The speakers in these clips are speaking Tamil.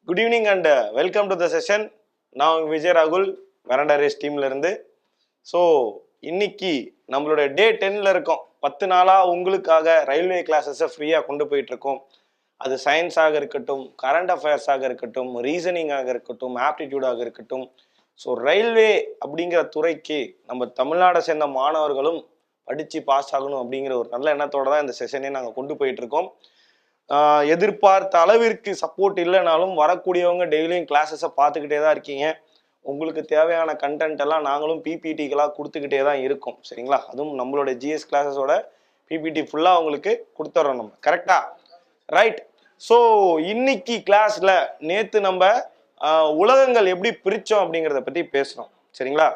Good evening and welcome to the session. நான் விஜய் ராகுல் வெரண்டா ரேஸ் டீம்ல இருந்து. ஸோ இன்னைக்கு நம்மளுடைய டே 10ல இருக்கோம். 10 நாளாக உங்களுக்காக ரயில்வே கிளாஸஸை ஃப்ரீயாக கொண்டு போயிட்டு இருக்கோம். அது சயின்ஸாக இருக்கட்டும், கரண்ட் அஃபேர்ஸாக இருக்கட்டும், ரீசனிங்காக இருக்கட்டும், ஆப்டிடியூடாக இருக்கட்டும். ஸோ ரயில்வே அப்படிங்கிற துறைக்கு நம்ம தமிழ்நாடை சேர்ந்த மாணவர்களும் படித்து பாஸ் ஆகணும் அப்படிங்கிற ஒரு நல்ல எண்ணத்தோடு தான் இந்த செஷனே நாங்கள் கொண்டு போயிட்டு இருக்கோம். எதிர்பார்த்த அளவிற்கு சப்போர்ட் இல்லைனாலும் வரக்கூடியவங்க டெய்லியும் கிளாஸஸை பார்த்துக்கிட்டே தான் இருக்கீங்க. உங்களுக்கு தேவையான கண்டென்ட் எல்லாம் நாங்களும் பிபிடிக்கெல்லாம் கொடுத்துக்கிட்டே தான் இருக்கோம். சரிங்களா? அதுவும் நம்மளோட ஜிஎஸ் கிளாஸஸோட பிபிடி ஃபுல்லாக உங்களுக்கு கொடுத்துட்றோம் நம்ம. கரெக்டா? ரைட். ஸோ இன்னைக்கு கிளாஸில் நேற்று நம்ம உலகங்கள் எப்படி பிரித்தோம் அப்படிங்கிறத பற்றி பேசுகிறோம். சரிங்களா?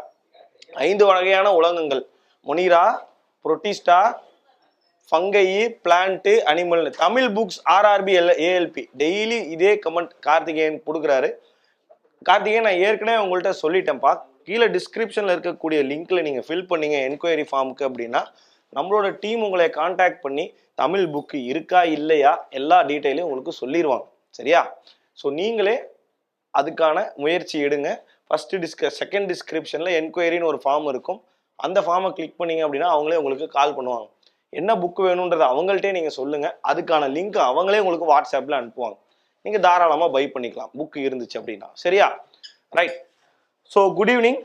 5 வகையான உலகங்கள்: Monera, Protista, fungi, plant, animal. Tamil books RRB ALP daily இதே கமெண்ட் கார்த்திகேயன் கொடுக்குறாரு. கார்த்திகேயன், நான் ஏற்கனவே உங்கள்கிட்ட சொல்லிட்டேன்ப்பா, கீழே டிஸ்கிரிப்ஷனில் இருக்கக்கூடிய லிங்க்ல நீங்கள் ஃபில் பண்ணீங்க என்கொயரி ஃபார்முக்கு அப்படின்னா நம்மளோட டீம் உங்களை கான்டாக்ட் பண்ணி தமிழ் புக்கு இருக்கா இல்லையா எல்லா டீட்டெயிலையும் உங்களுக்கு சொல்லிடுவாங்க. சரியா? ஸோ நீங்களே அதுக்கான முயற்சி எடுங்க. செகண்ட் டிஸ்கிரிப்ஷனில் என்கொயரின்னு ஒரு ஃபார்ம் இருக்கும். அந்த ஃபார்மை கிளிக் பண்ணீங்க அப்படின்னா அவங்களே உங்களுக்கு கால் பண்ணுவாங்க. என்ன புக் வேணுன்றதை அவங்கள்ட்டே நீங்கள் சொல்லுங்கள். அதுக்கான லிங்க் அவங்களே உங்களுக்கு வாட்ஸ்அப்பில் அனுப்புவாங்க. நீங்கள் தாராளமாக பை பண்ணிக்கலாம் புக்கு இருந்துச்சு அப்படின்னா. சரியா? ரைட். So good evening.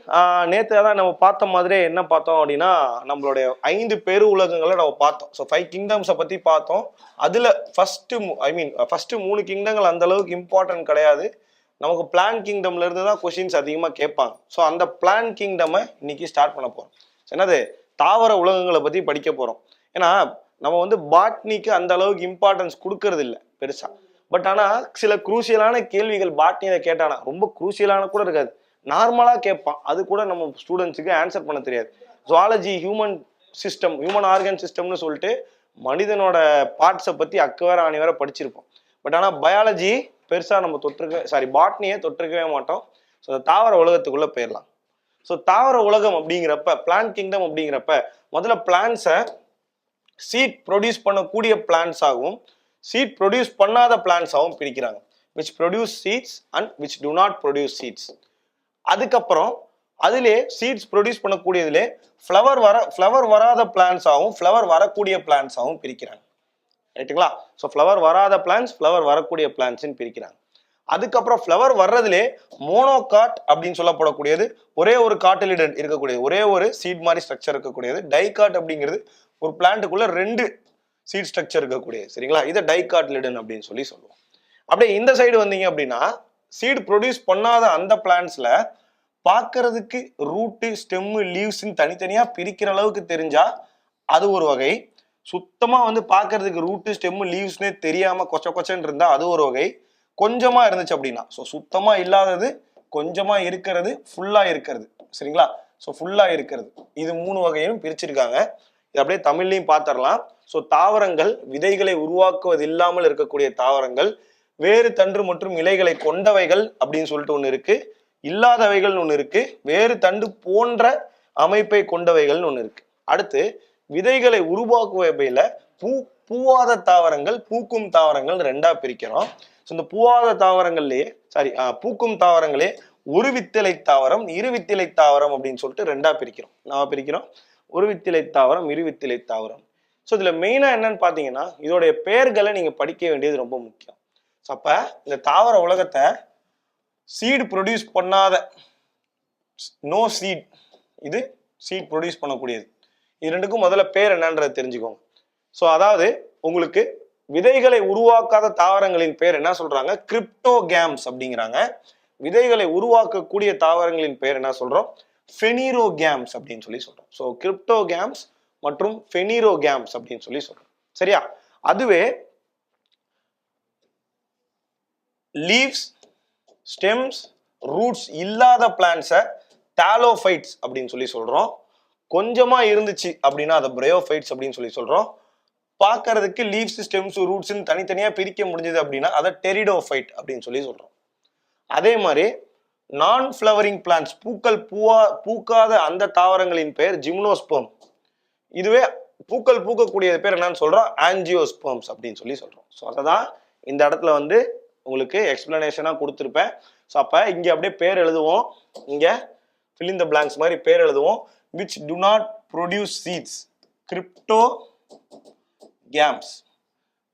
நேற்று தான் நம்ம பார்த்த மாதிரியே என்ன பார்த்தோம் அப்படின்னா, நம்மளுடைய 5 பேரு உலகங்களை நம்ம பார்த்தோம். ஸோ 5 கிங்டம்ஸை பற்றி பார்த்தோம். அதில் ஃபஸ்ட்டு 3 கிங்டங்கள் அந்த அளவுக்கு இம்பார்ட்டன்ட் கிடையாது. நமக்கு பிளான் கிங்டம்ல இருந்து தான் கொஸ்டின்ஸ் அதிகமாக கேட்பாங்க. ஸோ அந்த பிளான் கிங்டமை இன்னைக்கு ஸ்டார்ட் பண்ண போகிறோம். என்னது? தாவர உலகங்களை பற்றி படிக்க போகிறோம். ஏன்னா நம்ம பாட்னிக்கு அந்த அளவுக்கு இம்பார்ட்டன்ஸ் கொடுக்கறது இல்லை பெருசா. பட் ஆனால் சில குரூசியலான கேள்விகள் பாட்னியை கேட்டானா, ரொம்ப குரூசியலான கூட இருக்காது, நார்மலாக கேட்பான். அது கூட நம்ம ஸ்டூடெண்ட்ஸுக்கு ஆன்சர் பண்ண தெரியாது. ஜுவாலஜி ஹியூமன் ஆர்கன் சிஸ்டம்னு சொல்லிட்டு மனிதனோட பார்ட்ஸை பற்றி அக்கவேற ஆணி வேற படிச்சிருப்போம். பட் ஆனால் பயாலஜி பெருசாக நம்ம பாட்னியை தொற்றுக்கவே மாட்டோம். ஸோ அந்த தாவர உலகத்துக்குள்ளே போயிடலாம். ஸோ தாவர உலகம் அப்படிங்கிறப்ப, பிளான்ட் கிங்டம் அப்படிங்கிறப்ப, முதல்ல பிளான்ஸை சீட் ப்ரொடியூஸ் பண்ணக்கூடிய பிளான்ஸ் ஆகவும் சீட் ப்ரொடியூஸ் பண்ணாத பிளான்ஸ் ஆகவும் பிரிக்கிறாங்க. Which produce seeds and which do not produce seeds. அதுக்கப்புறம் அதிலே சீட்ஸ் ப்ரொடியூஸ் பண்ணக்கூடியதிலே ஃப்ளவர் வராத பிளான்ஸ் ஆகவும் ஃப்ளவர் வரக்கூடிய பிளான்ஸ் ஆகவும் பிரிக்கிறாங்க. ரைட்டுங்களா? ஸோ ஃப்ளவர் வராத பிளான்ஸ், ஃப்ளவர் வரக்கூடிய பிளான்ஸ்ன்னு பிரிக்கிறாங்க. அதுக்கப்புறம் ஃப்ளவர் வர்றதுலே மோனோகாட் அப்படின்னு சொல்லப்படக்கூடியது, ஒரே ஒரு காட்டிலிடன் இருக்கக்கூடியது, ஒரே ஒரு சீட் மாதிரி ஸ்ட்ரக்சர் இருக்கக்கூடியது. டைகாட் அப்படிங்கிறது ஒரு பிளான்ட்டுக்குள்ள 2 சீட் ஸ்ட்ரக்சர் இருக்கக்கூடியது. சரிங்களா? இதை டைகாட்லிடன் அப்படின்னு சொல்லுவோம். அப்படியே இந்த சைடு வந்தீங்க அப்படின்னா, சீட் ப்ரொடியூஸ் பண்ணாத அந்த பிளான்ட்ஸ்ல பார்க்கறதுக்கு ரூட்டு, ஸ்டெம்மு, லீவ்ஸ்ன்னு தனித்தனியா பிரிக்கிற அளவுக்கு தெரிஞ்சா அது ஒரு வகை. சுத்தமா பார்க்கறதுக்கு ரூட்டு, ஸ்டெம்மு, லீவ்ஸ்னே தெரியாம கொச்சன்னு இருந்தா அது ஒரு வகை. கொஞ்சமா இருந்துச்சு அப்படின்னா, ஸோ சுத்தமா இல்லாதது, கொஞ்சமா இருக்கிறது, ஃபுல்லா இருக்கிறது. சரிங்களா? ஸோ ஃபுல்லா இருக்கிறது. இது 3 வகையும் பிரிச்சிருக்காங்க. இது அப்படியே தமிழ்லையும் பார்த்துடலாம். ஸோ தாவரங்கள் விதைகளை உருவாக்குவது இல்லாமல் இருக்கக்கூடிய தாவரங்கள், வேறு தண்டு மற்றும் இலைகளை கொண்டவைகள் அப்படின்னு சொல்லிட்டு ஒன்று இருக்கு, இல்லாதவைகள்னு ஒன்று இருக்கு, வேறு தண்டு போன்ற அமைப்பை கொண்டவைகள்னு ஒன்று இருக்கு. அடுத்து விதைகளை உருவாக்குவையில பூவாத தாவரங்கள், பூக்கும் தாவரங்கள் 2ஆ பிரிக்கிறோம். ஸோ இந்த பூவாத தாவரங்கள்லயே பூக்கும் தாவரங்களே ஒரு வித்திலை தாவரம், இரு வித்திலை தாவரம் அப்படின்னு சொல்லிட்டு 2ஆ பிரிக்கிறோம். ஒரு வித்திலை தாவரம், இரு வித்திலை தாவரம். ஸோ இதுல மெயினா என்னன்னு பாத்தீங்கன்னா, இதோடைய பெயர்களை நீங்க படிக்க வேண்டியது ரொம்ப முக்கியம். ஸோ அப்ப இந்த தாவர உலகத்தை சீடு ப்ரொடியூஸ் பண்ணாத, நோ சீட், இது சீட் ப்ரொடியூஸ் பண்ணக்கூடியது. இது 2க்கும் முதல்ல பேர் என்னன்றதை தெரிஞ்சுக்கோங்க. ஸோ அதாவது உங்களுக்கு விதைகளை உருவாக்காத தாவரங்களின் பேர் என்ன சொல்றாங்க? கிரிப்டோகேம்ஸ் அப்படிங்கிறாங்க. விதைகளை உருவாக்கக்கூடிய தாவரங்களின் பேர் என்ன சொல்றோம்? ஃபெனிரோகேம்ஸ் அப்படின்னு சொல்றோம். ஸோ கிரிப்டோகேம்ஸ் மற்றும் ஃபெனிரோகேம்ஸ் அப்படின்னு சொல்றோம். சரியா? அதுவே லீவ்ஸ், ஸ்டெம்ஸ், ரூட்ஸ் இல்லாத பிளான்ட்ஸை டாலோஃபைட்ஸ் அப்படின்னு சொல்றோம். கொஞ்சமா இருந்துச்சு அப்படின்னா அதை பிரயோஃபைட்ஸ் அப்படின்னு சொல்றோம். பார்க்கறதுக்கு லீவ்ஸ், ஸ்டெம்ஸ், ரூட்ஸ் தனித்தனியா பிரிக்க முடிஞ்சது அப்படின்னா அதை டெரிடோஃபைட் அப்படின்னு சொல்றோம். அதே மாதிரி நான் ஃப்ளவரிங் பிளான்ட்ஸ், பூக்காத அந்த தாவரங்களின் பெயர் ஜிம்னோஸ்பெர்ம். இதுவே பூக்கள் பூக்கக்கூடிய பேர் என்னன்னு சொல்றோம்? ஆஞ்சியோஸ்பெர்ம்ஸ் அப்படின்னு சொல்றோம். ஸோ அதை தான் இந்த இடத்துல உங்களுக்கு எக்ஸ்பிளனேஷனா கொடுத்துருப்பேன். ஸோ அப்போ இங்கே அப்படியே பேர் எழுதுவோம், இங்கே fill in the blanks மாதிரி பேர் எழுதுவோம். which do not produce seeds, cryptogams.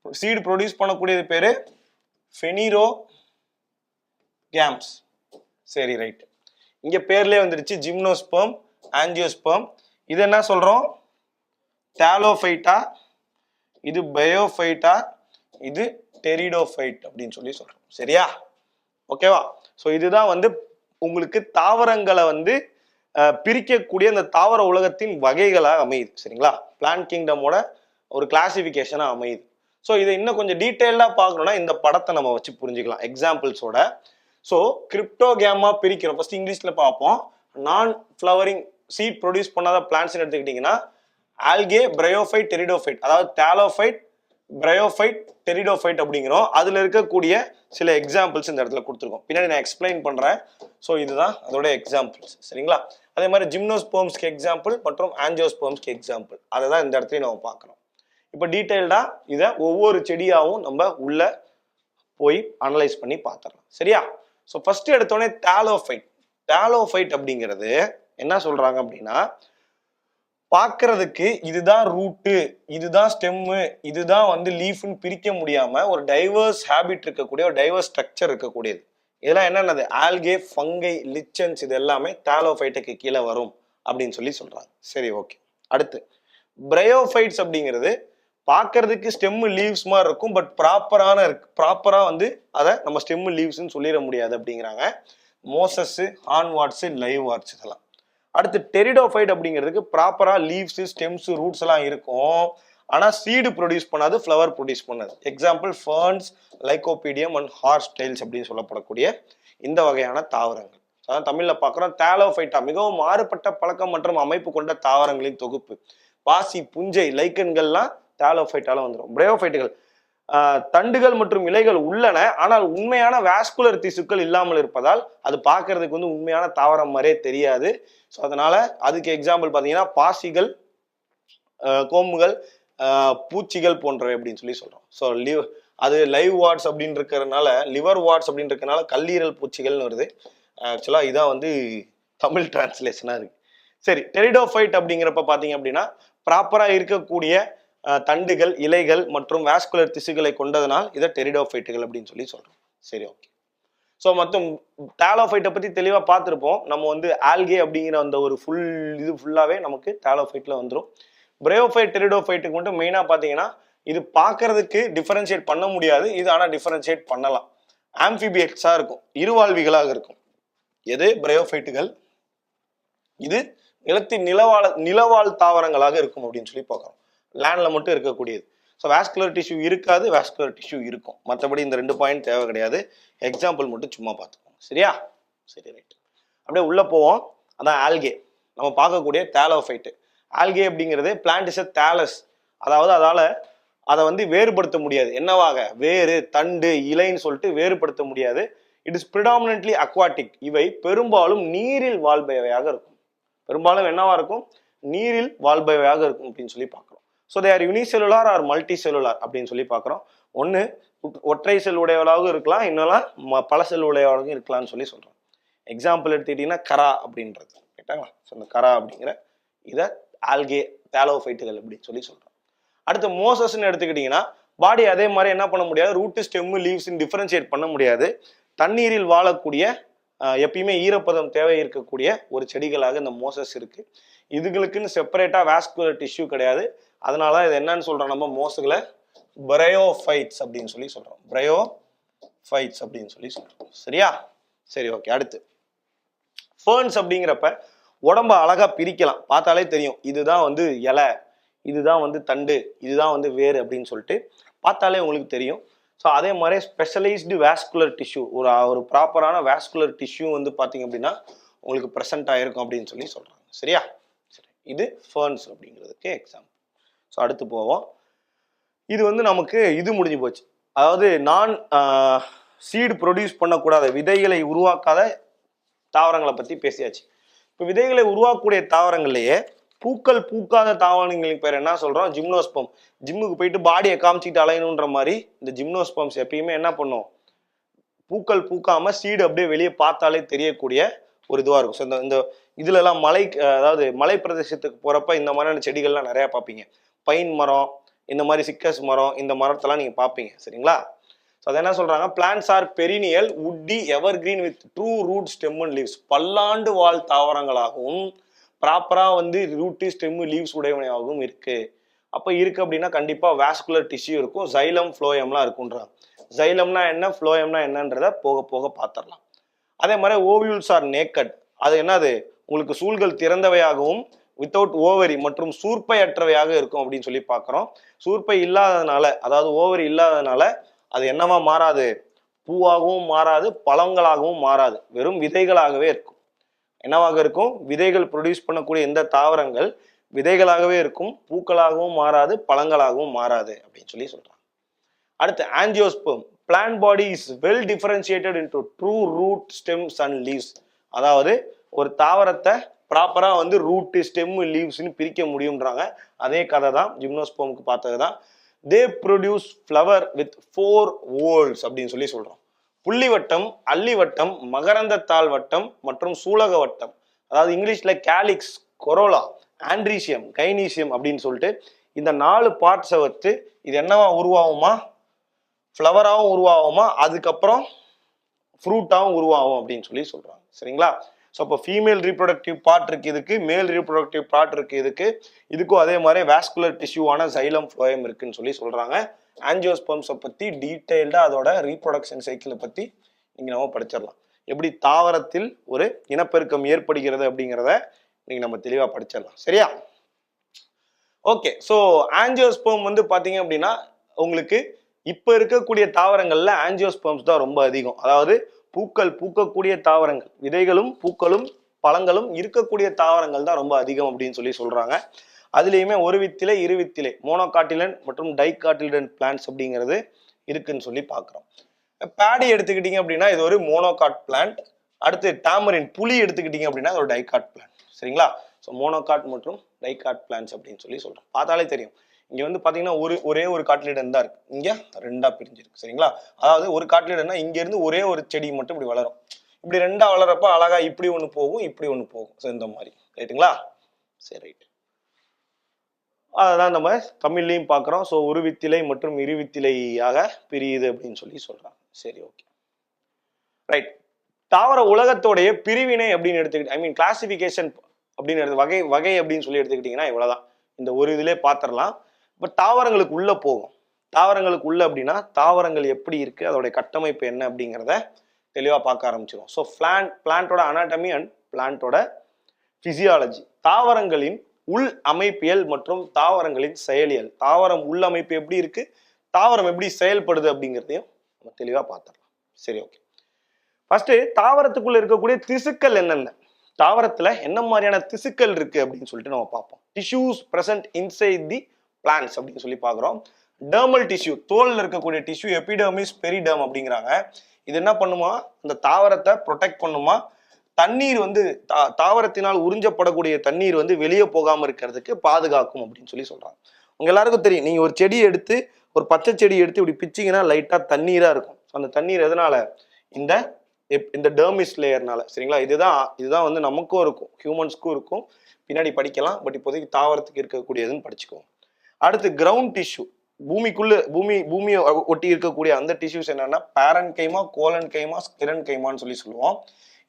Seed produce பண்ணக்கூடியது பேரு ஃபெனிரோகேம்ஸ். சரி ரைட், இங்க பேர்லயே வந்துருச்சு ஜிம்னோஸ்பெர்ம், ஆஞ்சியோஸ்பெர்ம். இது என்ன சொல்றோம், தாலோஃபைட்டா, இது பயோஃபைட்டா, இது டெரிடோஃபைட் அப்படின்னு சொல்லி சொல்றோம். சரியா, ஓகேவா? ஸோ இதுதான் வந்து உங்களுக்கு தாவரங்களை வந்து பிரிக்கக்கூடிய அந்த தாவர உலகத்தின் வகைகளாக அமையுது. சரிங்களா, பிளான்ட் கிங்டமோட ஒரு கிளாசிபிகேஷனா அமையுது. ஸோ இதை இன்னும் கொஞ்சம் டீட்டெயிலாக பார்க்கணும்னா இந்த படத்தை நம்ம வச்சு புரிஞ்சுக்கலாம் எக்ஸாம்பிள்ஸோட. ஸோ கிரிப்டோகேமா பிரிக்கிறோம். ஃபர்ஸ்ட் இங்கிலீஷ்ல பார்ப்போம். நான் ஃப்ளவரிங் சீட் ப்ரொடியூஸ் பண்ணாத பிளான்ட்ஸ் எடுத்துக்கிட்டீங்கன்னா ஆல்கே, பிரையோஃபைட், டெரிடோஃபைட், அதாவது தாலோஃபைட், பிரையோஃபைட், டெரிடோஃபைட் அப்படிங்கிறோம். அதுல இருக்கக்கூடிய சில எக்ஸாம்பிள்ஸ் இந்த இடத்துல கொடுத்துருக்கோம், பின்னாடி நான் எக்ஸ்பிளைன் பண்றேன். ஸோ இதுதான் அதோட எக்ஸாம்பிள்ஸ். சரிங்களா, அதே மாதிரி ஜிம்னோஸ்பெர்ம்ஸ்க்கு எக்ஸாம்பிள் மற்றும் ஆஞ்சியோஸ்பெர்ம்ஸ்க்கு எக்ஸாம்பிள், அதை தான் இந்த இடத்துல நம்ம பார்க்குறோம். இப்போ டீட்டெயில்டா இதை ஒவ்வொரு செடியாகவும் நம்ம உள்ள போய் அனலைஸ் பண்ணி பார்த்துடலாம். சரியா, ஸோ ஃபர்ஸ்ட் எடுத்தோடனே தாலோஃபைட். தாலோஃபைட் அப்படிங்கிறது என்ன சொல்றாங்க அப்படின்னா, பார்க்கறதுக்கு இதுதான் ரூட்டு, இதுதான் ஸ்டெம்மு, இதுதான் வந்து லீஃப்னு பிரிக்க முடியாம ஒரு டைவர்ஸ் ஹேபிட் இருக்கக்கூடிய ஒரு டைவர்ஸ் ஸ்ட்ரக்சர் இருக்கக்கூடியது. இதெல்லாம் என்னென்னது, ஆல்கே, ஃபங்கை, லிச்சன்ஸ், இது எல்லாமே தாலோஃபைட்டுக்கு கீழே வரும் அப்படின்னு சொல்லி சொல்றாங்க. சரி, ஓகே. அடுத்து பிரையோஃபைட்ஸ் அப்படிங்கிறது பார்க்கறதுக்கு ஸ்டெம்மு லீவ்ஸ் மாதிரி இருக்கும், பட் ப்ராப்பரா வந்து அதை நம்ம ஸ்டெம்மு லீவ்ஸ்ன்னு சொல்லிட முடியாது அப்படிங்கிறாங்க. மோசஸ், ஹார்ன்வார்ட்ஸ், லைவ் வார்ட்ஸ் இதெல்லாம். அடுத்து டெரிடோஃபைட் அப்படிங்கிறதுக்கு ப்ராப்பரா லீவ்ஸ், ஸ்டெம்ஸ், ரூட்ஸ் எல்லாம் இருக்கும், ஆனா சீடு ப்ரொடியூஸ் பண்ணாது, ஃப்ளவர் ப்ரொடியூஸ் பண்ணாது. Example ferns, lycopodium and horsetails அப்படின்னு சொல்லப்படக்கூடிய இந்த வகையான தாவரங்கள். அதான் தமிழ்ல பார்க்குறோம் தாலோஃபைட்டா, மிகவும் மாறுபட்ட பழக்கம் மற்றும் அமைப்பு கொண்ட தாவரங்களின் தொகுப்பு. பாசி, புஞ்சை, லைக்கன்கள்லாம் தாலோஃபைட்டால வந்துடும். பிரையோஃபைட்டுகள் தண்டுகள் மற்றும் இலைகள் உள்ளன, ஆனால் உண்மையான வாஸ்குலர் திசுக்கள் இல்லாமல் இருப்பதால் அது பார்க்கறதுக்கு வந்து உண்மையான தாவரம் மாதிரியே தெரியாது. ஸோ அதனால அதுக்கு எக்ஸாம்பிள் பார்த்தீங்கன்னா பாசிகள், கோம்புகள், பூச்சிகள் போன்றவை அப்படின்னு சொல்லி சொல்றோம். ஸோ அது லைவ் வார்ட்ஸ் அப்படின்னு இருக்கிறதுனால, லிவர் வார்ட்ஸ் அப்படின்னு இருக்கிறதுனால கல்லீரல் பூச்சிகள்னு வருது. ஆக்சுவலா இதான் வந்து தமிழ் டிரான்ஸ்லேஷனா இருக்கு. சரி, டெரிடோஃபைட் அப்படிங்கிறப்ப பார்த்தீங்க அப்படின்னா ப்ராப்பரா இருக்கக்கூடிய தண்டுகள், இலைகள் மற்றும் வாஸ்குலர் திசுகளை கொண்டதனால் இதை டெரிடோஃபைட்டுகள் அப்படின்னு சொல்லி சொல்றோம். சரி, ஓகே. ஸோ மொத்தம் தாலோஃபைட்டை பத்தி தெளிவா பார்த்துருப்போம். நம்ம வந்து ஆல்கே அப்படிங்கிற அந்த ஒரு ஃபுல்லாவே நமக்கு தாலோஃபைட்ல வந்துடும். பிரையோஃபைட், டெரிடோஃபைட்டுக்கு மட்டும் மெயினா பாத்தீங்கன்னா இது பார்க்கறதுக்கு டிஃபரன்ஷியேட் பண்ண முடியாது, இது ஆனா டிஃபரன்ஷியேட் பண்ணலாம். ஆம்பிபியட்ஸா இருக்கும், இருவாழ்விகளாக இருக்கும். எது பிரையோஃபைட்டுகள், இது நிலத்தின் நிலவாழ் தாவரங்களாக இருக்கும் அப்படின்னு சொல்லி பார்க்குறோம். லேண்ட்ல மட்டும் இருக்கக்கூடியது. ஸோ வாஸ்குலர் டிஷ்யூ இருக்காது, வாஸ்குலர் டிஷ்யூ இருக்கும். மற்றபடி இந்த 2 பாயிண்ட் தேவை கிடையாது. எக்ஸாம்பிள் மட்டும் சும்மா பார்த்துக்கோங்க. சரியா, சரி ரைட். அப்படியே உள்ள போவோம். அதான் ஆல்கே, நம்ம பார்க்கக்கூடிய தாலோஃபைட்டு. ஆல்கே அப்படிங்கிறது பிளான்ட் இஸ் அ தாலஸ், அதாவது அதை வந்து வேறுபடுத்த முடியாது. என்னவாக, வேறு, தண்டு, இலைன்னு சொல்லிட்டு வேறுபடுத்த முடியாது. It is predominantly aquatic. இவை பெரும்பாலும் நீரில் வாழ்பவையாக இருக்கும். பெரும்பாலும் என்னவா இருக்கும், நீரில் வாழ்பவையாக இருக்கும் அப்படின்னு சொல்லி பார்க்குறோம். So they are unicellular or multicellular அப்படின்னு சொல்லி பார்க்குறோம். ஒன்று ஒற்றை செல் உடையவளாகவும் இருக்கலாம், இன்னொல்லாம் பல செல் உடையவளாகவும் இருக்கலாம்னு சொல்லி சொல்கிறோம். எக்ஸாம்பிள் எடுத்துக்கிட்டிங்கன்னா கரா அப்படின்றது, கேட்டாங்களா? ஸோ இந்த கரா அப்படிங்கிற இதை ஆல்கே, தாலோஃபைட்டுகள் அப்படின்னு சொல்லி சொல்கிறோம். அடுத்து மோசஸ்ன்னு எடுத்துக்கிட்டிங்கன்னா பாடி அதே மாதிரி என்ன பண்ண முடியாது, ரூட்டு, ஸ்டெம்மு, லீவ்ஸ்ன்னு டிஃபரன்ஷியேட் பண்ண முடியாது. தண்ணீரில் வாழக்கூடிய எப்பயுமே ஈரப்பதம் தேவை இருக்கக்கூடிய ஒரு செடிகளாக இந்த மோசஸ் இருக்கு. இதுகளுக்குன்னு செப்பரேட்டா வாஸ்குலர் டிஷ்யூ கிடையாது. அதனால இது என்னன்னு சொல்றோம், நம்ம மோசுகளை பிரையோஃபைட்ஸ் அப்படின்னு சொல்லி சொல்றோம். பிரையோஃபைட்ஸ் அப்படின்னு சொல்லி சொல்றோம். சரியா, சரி, ஓகே. அடுத்து ஃபர்ன்ஸ் அப்படிங்கிறப்ப உடம்ப அழகா பிரிக்கலாம், பார்த்தாலே தெரியும். இதுதான் வந்து இலை, இதுதான் வந்து தண்டு, இதுதான் வந்து வேறு அப்படின்னு சொல்லிட்டு பார்த்தாலே உங்களுக்கு தெரியும். ஸோ அதே மாதிரி ஸ்பெஷலைஸ்டு வாஸ்குலர் டிஷ்யூ, ஒரு ப்ராப்பரான வாஸ்குலர் டிஷ்யூ வந்து பார்த்தீங்க அப்படின்னா உங்களுக்கு ப்ரெசென்ட் ஆகிருக்கும் அப்படின்னு சொல்லி சொல்கிறாங்க. சரியா, சரி, இது ஃபர்ன்ஸ் அப்படிங்கிறதுக்கு எக்ஸாம்பிள். ஸோ அடுத்து போவோம். இது வந்து நமக்கு இது முடிஞ்சு போச்சு. அதாவது நான் சீடு ப்ரொடியூஸ் பண்ணக்கூடாத, விதைகளை உருவாக்காத தாவரங்களை பற்றி பேசியாச்சு. இப்போ விதைகளை உருவாக்கக்கூடிய தாவரங்கள்லேயே பூக்கள் பூக்காத தாவரங்களின் பேர் என்ன சொல்றோம், ஜிம்னோஸ்பெர்ம். ஜிம்முக்கு போயிட்டு பாடியை காமிச்சிட்டு அலையணுன்ற மாதிரி இந்த ஜிம்னோஸ்பெர்ம்ஸ் எப்பயுமே என்ன பண்ணும், பூக்கள் பூக்காம சீடு அப்படியே வெளியே பார்த்தாலே தெரியக்கூடிய ஒரு இதுவா இருக்கும். ஸோ இந்த இதுல எல்லாம் அதாவது மலை பிரதேசத்துக்கு போறப்ப இந்த மாதிரியான செடிகள்லாம் நிறைய பார்ப்பீங்க. பைன் மரம், இந்த மாதிரி சிக்கஸ் மரம், இந்த மரத்தெல்லாம் நீங்க பார்ப்பீங்க. சரிங்களா? ஸோ அதை என்ன சொல்றாங்க, plants are perennial woody evergreen with true root stem and leaves. பல்லாண்டு வாழ் தாவரங்களாகவும் ப்ராப்பரா வந்து ரூட்டு ஸ்டெம் லீவ்ஸ் உடையவனாகவும் இருக்கு. அப்ப இருக்கு அப்படின்னா கண்டிப்பா வாஸ்குலர் டிஷ்யூ இருக்கும், ஜைலம் ஃப்ளோயம்லாம் இருக்குன்றாங்க. ஜைலம்னா என்ன, ஃப்ளோயம்னா என்னன்றத போக போக பார்த்துடலாம். அதே மாதிரி ஓவியூல்ஸ் ஆர் நேக்கட். அது என்னது, உங்களுக்கு சூழ்கள் திறந்தவையாகவும் வித்தவுட் ஓவரி மற்றும் சூர்ப்பை அற்றவையாக இருக்கும் அப்படின்னு சொல்லி பார்க்குறோம். சூர்ப்பை இல்லாததுனால, அதாவது ஓவரி இல்லாததுனால அது என்னவா மாறாது, பூவாகவும் மாறாது, பழங்களாகவும் மாறாது, வெறும் விதைகளாகவே இருக்கும். என்னவாக இருக்கும், விதைகள் ப்ரொடியூஸ் பண்ணக்கூடிய எந்த தாவரங்கள் விதைகளாகவே இருக்கும், பூக்களாகவும் மாறாது, பழங்களாகவும் மாறாது அப்படின்னு சொல்லி சொல்றாங்க. அடுத்து angiosperm. Plant body is well differentiated into true root stems and leaves. அதாவது ஒரு தாவரத்தை ப்ராப்பரா வந்து ரூட்டு ஸ்டெம் லீவ்ஸ்ன்னு பிரிக்க முடியும்ன்றாங்க. அதே கதை தான் ஜிம்னோஸ்பெர்முக்கு பார்த்தது தான். தே ப்ரொடியூஸ் ஃப்ளவர் வித் 4 வோல்ஸ் அப்படின்னு சொல்லி சொல்றோம். புள்ளிவட்டம், அள்ளிவட்டம், மகரந்தத்தாள் வட்டம் மற்றும் சூலக வட்டம், அதாவது இங்கிலீஷ்ல கேலிக்ஸ், கொரோலா, ஆண்ட்ரீசியம், கைனீசியம் அப்படின்னு சொல்லிட்டு இந்த 4 பார்ட்ஸை வச்சு இது என்னவா உருவாகுமா, ஃப்ளவராகவும் உருவாகுமா, அதுக்கப்புறம் ஃப்ரூட்டாகவும் உருவாகும் அப்படின்னு சொல்லி சொல்றாங்க. சரிங்களா? ஸோ அப்போ ஃபீமேல் ரீப்ரொடக்டிவ் பார்ட் இருக்கு இதுக்கு, மேல் ரீப்ரொடக்டிவ் பார்ட் இருக்கு இதுக்கும் அதே மாதிரி வாஸ்குலர் டிஷ்யூவான ஜைலம் ஃப்ளோயம் இருக்குன்னு சொல்லி சொல்றாங்க. ஆஞ்சியோஸ்பெர்ம்ஸை பத்தி டீட்டெயில்டா அதோட ரீப்ரொடக்ஷன் சைக்கிளை பத்தி நீங்க நம்ம படிச்சிடலாம். எப்படி தாவரத்தில் ஒரு இனப்பெருக்கம் ஏற்படுகிறது அப்படிங்கிறத நீங்க நம்ம தெளிவா படிச்சிடலாம். சரியா? ஓகே. ஸோ ஆஞ்சியோஸ்பெர்ம் வந்து பாத்தீங்க அப்படின்னா உங்களுக்கு இப்ப இருக்கக்கூடிய தாவரங்கள்ல ஆஞ்சியோஸ்பெர்ம்ஸ் தான் ரொம்ப அதிகம். அதாவது பூக்கள் பூக்கக்கூடிய தாவரங்கள், விதைகளும் பூக்களும் பழங்களும் இருக்கக்கூடிய தாவரங்கள் தான் ரொம்ப அதிகம் அப்படின்னு சொல்லி சொல்றாங்க. அதுலேயுமே ஒரு வித்திலை, இரு வித்திலை, மோனோகாட்டிலன் மற்றும் டைகாட்டிலன் பிளான்ட்ஸ் அப்படிங்கிறது இருக்குன்னு சொல்லி பார்க்குறோம். பேடி எடுத்துக்கிட்டீங்க அப்படின்னா இது ஒரு மோனோகாட் பிளான்ட். அடுத்து டாமரின், புளி எடுத்துக்கிட்டீங்க அப்படின்னா ஒரு டைகாட் பிளான்ட். சரிங்களா? ஸோ மோனோகாட் மற்றும் டைகாட் பிளான்ட்ஸ் அப்படின்னு சொல்லி சொல்றோம். பார்த்தாலே தெரியும். இங்க வந்து பாத்தீங்கன்னா ஒரே ஒரு காட்லிடன் தான் இருக்கு, இங்க 2ஆ பிரிஞ்சிருக்கு. சரிங்களா? அதாவது ஒரு காட்லிடன்னா இங்க இருந்து ஒரே ஒரு செடி மட்டும் இப்படி வளரும். இப்படி 2ஆ வளரப்ப அழகா இப்படி ஒண்ணு போகும், இப்படி ஒண்ணு போகும். ஸோ இந்த மாதிரி. ரைட்டுங்களா? சரி, ரைட். அதான் நம்ம தமிழ்லையும் பார்க்குறோம். ஸோ ஒரு வித்திலை மற்றும் இரு வித்திலையாக பிரியுது அப்படின்னு சொல்லி சொல்றாங்க. சரி, ஓகே, ரைட். தாவர உலகத்தோடைய பிரிவினை அப்படின்னு எடுத்துக்கிட்டு, ஐ மீன் கிளாசிபிகேஷன் அப்படின்னு வகை அப்படின்னு சொல்லி எடுத்துக்கிட்டீங்கன்னா இவ்வளவுதான். இந்த ஒரு இதுலேயே பார்த்துடலாம். பட் தாவரங்களுக்கு உள்ள போகும். தாவரங்களுக்கு உள்ள அப்படின்னா தாவரங்கள் எப்படி இருக்கு, அதோடைய கட்டமைப்பு என்ன அப்படிங்கிறத தெளிவாக பார்க்க ஆரம்பிச்சிடும். ஸோ பிளான்ட்டோட அனாட்டமி அண்ட் பிளான்ட்டோட பிசியாலஜி, தாவரங்களின் உள் அமைப்பியல் மற்றும் தாவரங்களின் செயலியல், தாவரம் உள் அமைப்பு எப்படி இருக்கு, தாவரம் எப்படி செயல்படுது அப்படிங்கிறதையும் நம்ம தெளிவாக பார்த்துடலாம். சரி, ஓகே. ஃபர்ஸ்ட் தாவரத்துக்குள்ள இருக்கக்கூடிய திசுக்கள் என்னென்ன, தாவரத்துல என்ன மாதிரியான திசுக்கள் இருக்கு அப்படின்னு சொல்லிட்டு நம்ம பார்ப்போம். Tissues present inside the plants அப்படின்னு சொல்லி பார்க்குறோம். டெர்மல் டிஷ்யூ, தோல்ல இருக்கக்கூடிய டிஷ்யூ எபிடெர்மிஸ், பெரிடெர்ம் அப்படிங்கிறாங்க. இது என்ன பண்ணுமா, அந்த தாவரத்தை ப்ரொடெக்ட் பண்ணுமா, தண்ணீர் வந்து தாவரத்தினால் உறிஞ்சப்படக்கூடிய தண்ணீர் வந்து வெளியே போகாம இருக்கிறதுக்கு பாதுகாக்கும் அப்படின்னு சொல்லி சொல்றாங்க. உங்க எல்லாருக்கும் தெரியும், நீங்க ஒரு செடியை எடுத்து, ஒரு பச்சை செடி எடுத்து இப்படி பிச்சிங்கன்னா லைட்டா தண்ணீரா இருக்கும். அந்த தண்ணீர் எதனால, இந்த டெர்மிஸ் லேயர்னால. சரிங்களா? இதுதான் வந்து நமக்கும் இருக்கும், ஹியூமன்ஸ்க்கும் இருக்கும், பின்னாடி படிக்கலாம். பட் இப்போதைக்கு தாவரத்துக்கு இருக்கக்கூடியதுன்னு படிச்சுக்குவோம். அடுத்து கிரவுண்ட் டிஷ்யூ, பூமியை ஒட்டி இருக்கக்கூடிய அந்த டிஷ்யூஸ் என்னன்னா பேரன் கைமா, கோலன் கைமா, ஸ்கிரன் கைமான்னு சொல்லி சொல்லுவோம்.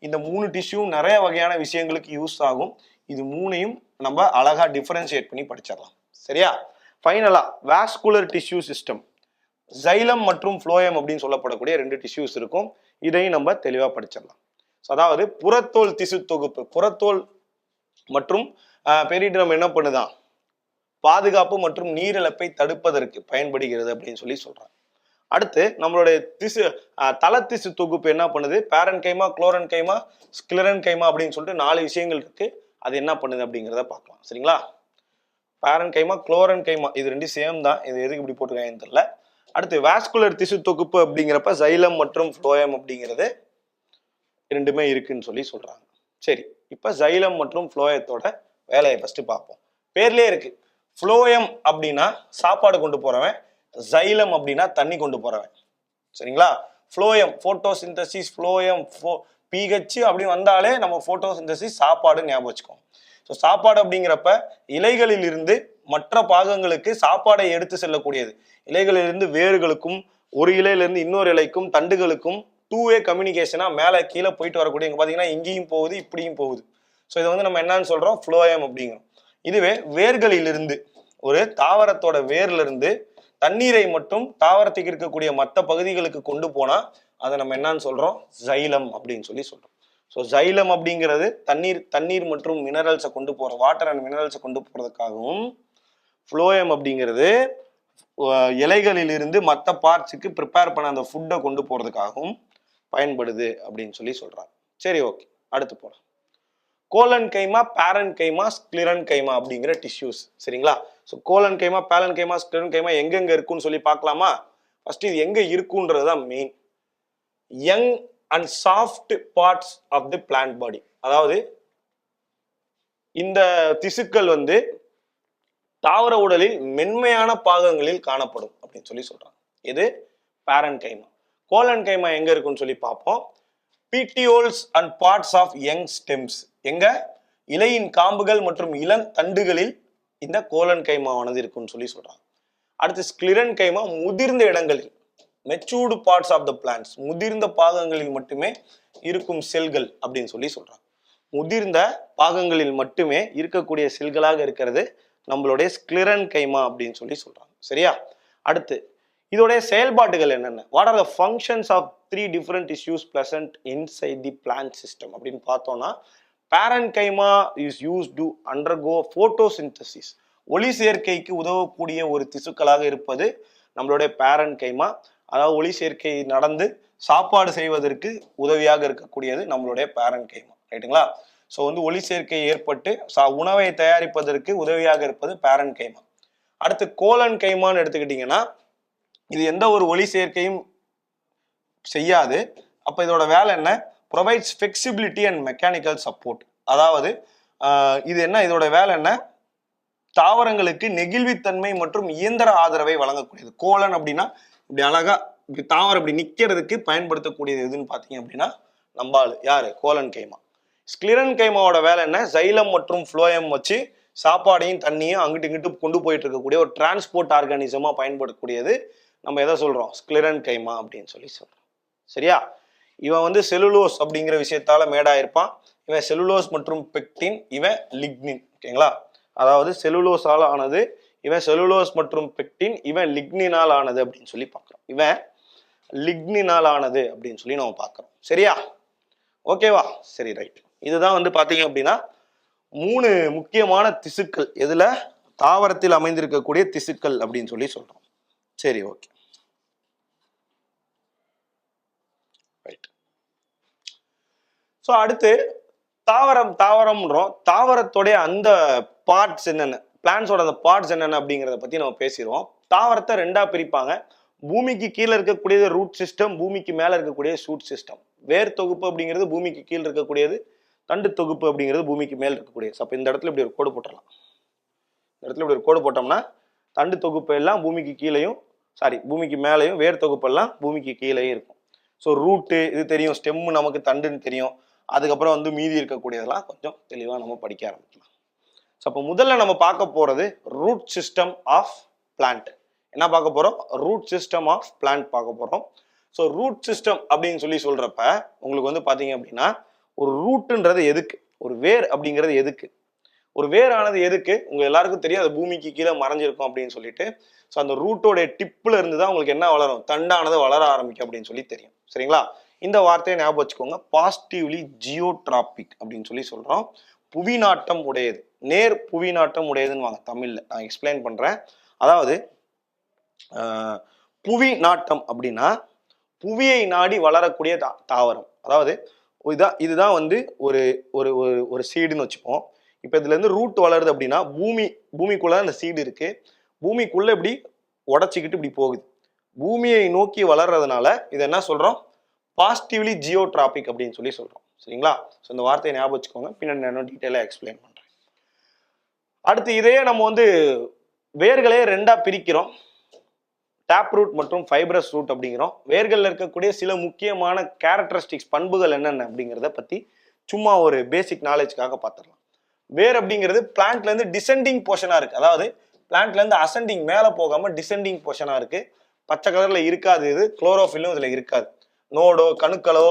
இந்த 3 டிஷ்யூ நிறைய வகையான விஷயங்களுக்கு யூஸ் ஆகும். இது 3ஐயும் நம்ம அழகா டிஃபரன்ஷியேட் பண்ணி படிச்சிடலாம். சரியா? ஃபைனலா வாஸ்குலர் டிஷ்யூ சிஸ்டம், ஜைலம் மற்றும் ஃப்ளோயம் அப்படின்னு சொல்லப்படக்கூடிய 2 டிஷ்யூஸ் இருக்கும். இதையும் நம்ம தெளிவா படிச்சிடலாம். அதாவது புறத்தோல் திசு தொகுப்பு, புறத்தோல் மற்றும் பெரிடெர்ம் என்ன பண்ணுதான், பாதுகாப்பு மற்றும் நீரிழப்பை தடுப்பதற்கு பயன்படுகிறது அப்படின்னு சொல்லி சொல்றாங்க. அடுத்து நம்மளுடைய தல திசு தொகுப்பு என்ன பண்ணுது, பேரன் கைமா, குளோரன் கைமா, ஸ்கிலரன் கைமா அப்படின்னு சொல்லிட்டு 4 விஷயங்கள் இருக்கு. அது என்ன பண்ணுது அப்படிங்கிறத பார்க்கலாம். சரிங்களா? பேரன் கைமா, குளோரன் கைமா, இது 2 சேம் தான். இது எதுக்கு இப்படி போட்டுருக்காங்கன்னு தெரியல. அடுத்து வாஸ்குலர் திசு தொகுப்பு அப்படிங்கிறப்ப ஜைலம் மற்றும் ஃப்ளோயம் அப்படிங்கிறது 2மே இருக்குன்னு சொல்லி சொல்றாங்க. சரி, இப்ப ஜைலம் மற்றும் ஃப்ளோயத்தோட வேலையை ஃபர்ஸ்ட் பார்ப்போம். பேர்லயே இருக்கு, ஃப்ளோயம் அப்படின்னா சாப்பாடு கொண்டு போறவன், ஜைலம் அப்படின்னா தண்ணி கொண்டு போறவன். சரிங்களா? ஃப்ளோயம் போட்டோசிந்தசிஸ் ஃப்ளோயம் பிஹெச் அப்படி வந்தாலே நம்ம போட்டோசிந்தசிஸ் சாப்பாடு ஞாபகம் வச்சுக்கோம். ஸோ சாப்பாடு அப்படிங்கிறப்ப இலைகளில் இருந்து மற்ற பாகங்களுக்கு சாப்பாடை எடுத்து செல்லக்கூடியது. இலைகளிலிருந்து வேர்களுக்கும் ஒரு இலையிலிருந்து இன்னொரு இலைக்கும் தண்டுகளுக்கும் டூ வே கம்யூனிகேஷனா மேலே கீழே போயிட்டு வரக்கூடிய பார்த்தீங்கன்னா இங்கேயும் போகுது இப்படியும் போகுது. ஸோ இதை வந்து நம்ம என்னன்னு சொல்றோம் ஃப்ளோயம் அப்படிங்கிறோம். இதுவே வேர்களிலிருந்து ஒரு தாவரத்தோட வேர்ல இருந்து தண்ணீரை மட்டும் தாவரத்துக்கு இருக்கக்கூடிய மற்ற பகுதிகளுக்கு கொண்டு போனா அதை நம்ம என்னன்னு சொல்றோம் ஜைலம் அப்படின்னு சொல்றோம். ஸோ ஜைலம் அப்படிங்கிறது தண்ணீர் மற்றும் மினரல்ஸை கொண்டு போற வாட்டர் அண்ட் மினரல்ஸை கொண்டு போறதுக்காகவும், ஃப்ளோயம் அப்படிங்கிறது இலைகளில் இருந்து மற்ற பார்ட்ஸுக்கு ப்ரிப்பேர் பண்ண அந்த ஃபுட்டை கொண்டு போறதுக்காகவும் பயன்படுது அப்படின்னு சொல்றாங்க. சரி, ஓகே, அடுத்து போறோம். கோலன் கைமா, பேரன் கைமா, ஸ்க்ளிரன் கைமா அப்படிங்கிற டிஷ்யூஸ். சரிங்களா? ஸோ கோலன் கைமா, பேரன் கைமா, ஸ்க்ளிரன் கைமா எங்கெங்க இருக்குன்னு சொல்லி பார்க்கலாமா? ஃபர்ஸ்ட் இது எங்க இருக்குன்றது தான் main. Young and soft parts of the plant body. அதாவது இந்த திசுக்கள் வந்து தாவர உடலில் மென்மையான பாகங்களில் காணப்படும் அப்படின்னு சொல்றாங்க. இது பேரன் கைமா. கோலன் கைமா எங்க இருக்குன்னு சொல்லி பார்ப்போம். petioles and parts of young stems. எங்க இலையின் காம்புகள் மற்றும் இளம் தண்டுகளில் இந்த கோலன் கைமாவானது இருக்குன்னு சொல்றாங்க. அடுத்து ஸ்க்ளிரன் கைமா முதிர்ந்த இடங்களில், matured parts of the plants, முதிர்ந்த பாகங்களில் மட்டுமே இருக்கும் செல்கள் அப்படின்னு சொல்றாங்க. முதிர்ந்த பாகங்களில் மட்டுமே இருக்கக்கூடிய செல்களாக இருக்கிறது நம்மளுடைய ஸ்க்ளிரன் கைமா அப்படின்னு சொல்றாங்க. சரியா? அடுத்து இதோடைய செயல்பாடுகள் என்னென்ன? What are the functions of 3 different tissues present inside the plant system அப்படின்னு பார்த்தோம்னா, parenchyma is used to undergo photosynthesis. ஒளி சேர்க்கைக்கு உதவக்கூடிய ஒரு திசுக்களாக இருப்பது நம்மளுடைய பேரன்கைமா. அதாவது ஒளி சேர்க்கை நடந்து சாப்பாடு செய்வதற்கு உதவியாக இருக்கக்கூடியது நம்மளுடைய பேரன்கைமா. ரைட்டுங்களா? ஸோ வந்து ஒளி சேர்க்கை ஏற்பட்டு உணவை தயாரிப்பதற்கு உதவியாக இருப்பது பேரன்கைமா. அடுத்து கோலன் கைமான்னு எடுத்துக்கிட்டீங்கன்னா, இது எந்த ஒரு ஒளி சேர்க்கையும் செய்யாது. அப்ப இதோட வேலை என்ன? Provides flexibility and mechanical support. அதாவது இது என்ன, இதோட வேலை என்ன? தாவரங்களுக்கு நெகிழ்வித்தன்மை மற்றும் இயந்திர ஆதரவை வழங்கக்கூடியது. கோலன் அப்படின்னா இப்படி அழகா இப்படி தாவரம் இப்படி நிக்கிறதுக்கு பயன்படுத்தக்கூடியது எதுன்னு பாத்தீங்க அப்படின்னா நம்பாளு யாரு? கோலன் கைமா. ஸ்க்ளிரன் கைமாவோட வேலை என்ன? சைலம் மற்றும் ஃப்ளோயம் வச்சு சாப்பாடையும் தண்ணியும் அங்கிட்டு இங்கிட்டு கொண்டு போயிட்டு இருக்கக்கூடிய ஒரு டிரான்ஸ்போர்ட் ஆர்கானிசமா பயன்படக்கூடியது நம்ம எதை சொல்றோம்? ஸ்க்ளிரன் கைமா அப்படின்னு சொல்றோம். சரியா? இவன் வந்து செலுலோஸ் அப்படிங்கிற விஷயத்தால மேடாயிருப்பான். இவன் செலுலோஸ் மற்றும் பெக்டின், இவன் லிக்னின். ஓகேங்களா? அதாவது செலுலோஸால் ஆனது இவன் செலுலோஸ் மற்றும் பெக்டின், இவன் லிக்னினால் ஆனது அப்படின்னு பார்க்கிறோம். இவன் லிக்னினால் ஆனது அப்படின்னு நம்ம பார்க்கிறோம். சரியா? ஓகேவா? சரி, ரைட். இதுதான் வந்து பாத்தீங்க அப்படின்னா 3 முக்கியமான திசுக்கள், எதுல? தாவரத்தில் அமைந்திருக்கக்கூடிய திசுக்கள் அப்படின்னு சொல்றோம். சரி, ஓகே, ரைட். ஸோ அடுத்து தாவரம்ன்றோம். தாவரத்தோடைய அந்த பார்ட்ஸ் என்னென்ன, பிளான்ஸோட அந்த பார்ட்ஸ் என்னென்ன அப்படிங்கிறத பத்தி நம்ம பேசிடுவோம். தாவரத்தை 2ஆ பிரிப்பாங்க. பூமிக்கு கீழே இருக்கக்கூடியது ரூட் சிஸ்டம், பூமிக்கு மேல இருக்கக்கூடிய ஷூட் சிஸ்டம். வேர் தொகுப்பு அப்படிங்கிறது பூமிக்கு கீழே இருக்கக்கூடியது, தண்டு தொகுப்பு அப்படிங்கிறது பூமிக்கு மேல் இருக்கக்கூடியது. அப்போ இந்த இடத்துல இப்படி ஒரு கோடு போட்டுடலாம். இந்த இடத்துல இப்படி ஒரு கோடு போட்டோம்னா தண்டு தொகுப்பு எல்லாம் பூமிக்கு கீழேயும், பூமிக்கு மேலேயும், வேர் தொகுப்பு எல்லாம் பூமிக்கு கீழேயும் இருக்கும். ஸோ ரூட்டு இது தெரியும், ஸ்டெம்மு நமக்கு தண்டுன்னு தெரியும். அதுக்கப்புறம் வந்து மீதி இருக்கக்கூடியதெல்லாம் கொஞ்சம் தெளிவாக நம்ம படிக்க ஆரம்பிக்கலாம். ஸோ அப்போ முதல்ல நம்ம பார்க்க போறது ரூட் சிஸ்டம் ஆஃப் பிளான்ட். என்ன பார்க்க போறோம்? ரூட் சிஸ்டம் ஆஃப் பிளான்ட் பார்க்க போறோம். ஸோ ரூட் சிஸ்டம் அப்படின்னு சொல்றப்ப உங்களுக்கு வந்து பாத்தீங்க அப்படின்னா, ஒரு ரூட்டுன்றது எதுக்கு, ஒரு வேர் அப்படிங்கிறது எதுக்கு, ஒரு வேர் ஆனது எதுக்கு உங்க எல்லாருக்கும் தெரியும், அது பூமிக்கு கீழே மறைஞ்சிருக்கும் அப்படின்னு சொல்லிட்டு. ஸோ அந்த ரூட்டோட டிப்ல இருந்து தான் உங்களுக்கு என்ன வளரும்? தண்டானது வளர ஆரம்பிக்கும் அப்படின்னு தெரியும். சரிங்களா? இந்த வார்த்தையை ஞாபகம் வச்சுக்கோங்க. பாசிட்டிவ்லி ஜியோட்ராபிக் அப்படின்னு சொல்றோம். புவிநாட்டம் உடையது, நேர் புவிநாட்டம் உடையதுன்னு வாங்க தமிழ்ல நான் எக்ஸ்பிளைன் பண்றேன். அதாவது புவி நாட்டம் அப்படின்னா புவியை நாடி வளரக்கூடிய தாவரம். அதாவது இதுதான் வந்து ஒரு ஒரு ஒரு சீடுன்னு வச்சுப்போம். இப்போ இதுல இருந்து ரூட் வளருது அப்படின்னா பூமிக்குள்ள அந்த சீடு இருக்கு. பூமிக்குள்ள இப்படி உடச்சிக்கிட்டு இப்படி போகுது. பூமியை நோக்கி வளர்றதுனால இது என்ன சொல்றோம்? பாசிட்டிவ்லி ஜியோட்ராபிக் அப்படின்னு சொல்றோம். சரிங்களா? ஸோ இந்த வார்த்தையை ஞாபகம் வச்சுக்கோங்க. பின்னாடி நான் டீட்டெயிலாக எக்ஸ்பிளைன் பண்றேன். அடுத்து இதையே நம்ம வந்து வேர்களே 2ஆ பிரிக்கிறோம். டேப் ரூட் மற்றும் ஃபைப்ரஸ் ரூட் அப்படிங்கிறோம். வேர்களில் இருக்கக்கூடிய சில முக்கியமான கேரக்டரிஸ்டிக்ஸ் பண்புகள் என்னென்ன அப்படிங்கிறத பற்றி சும்மா ஒரு பேசிக் நாலேஜ்க்காக பார்த்துடலாம். வேர் அப்படிங்கிறது பிளான்ட்ல இருந்து டிசெண்டிங் போர்ஷனா இருக்கு. அதாவது பிளான்ட்ல இருந்து அசெண்டிங் மேலே போகாம டிசெண்டிங் போர்ஷனா இருக்கு. பச்சை கலர்ல இருக்காது. இது குளோரோஃபில்லும் இதுல இருக்காது. நோடோ கணுக்களோ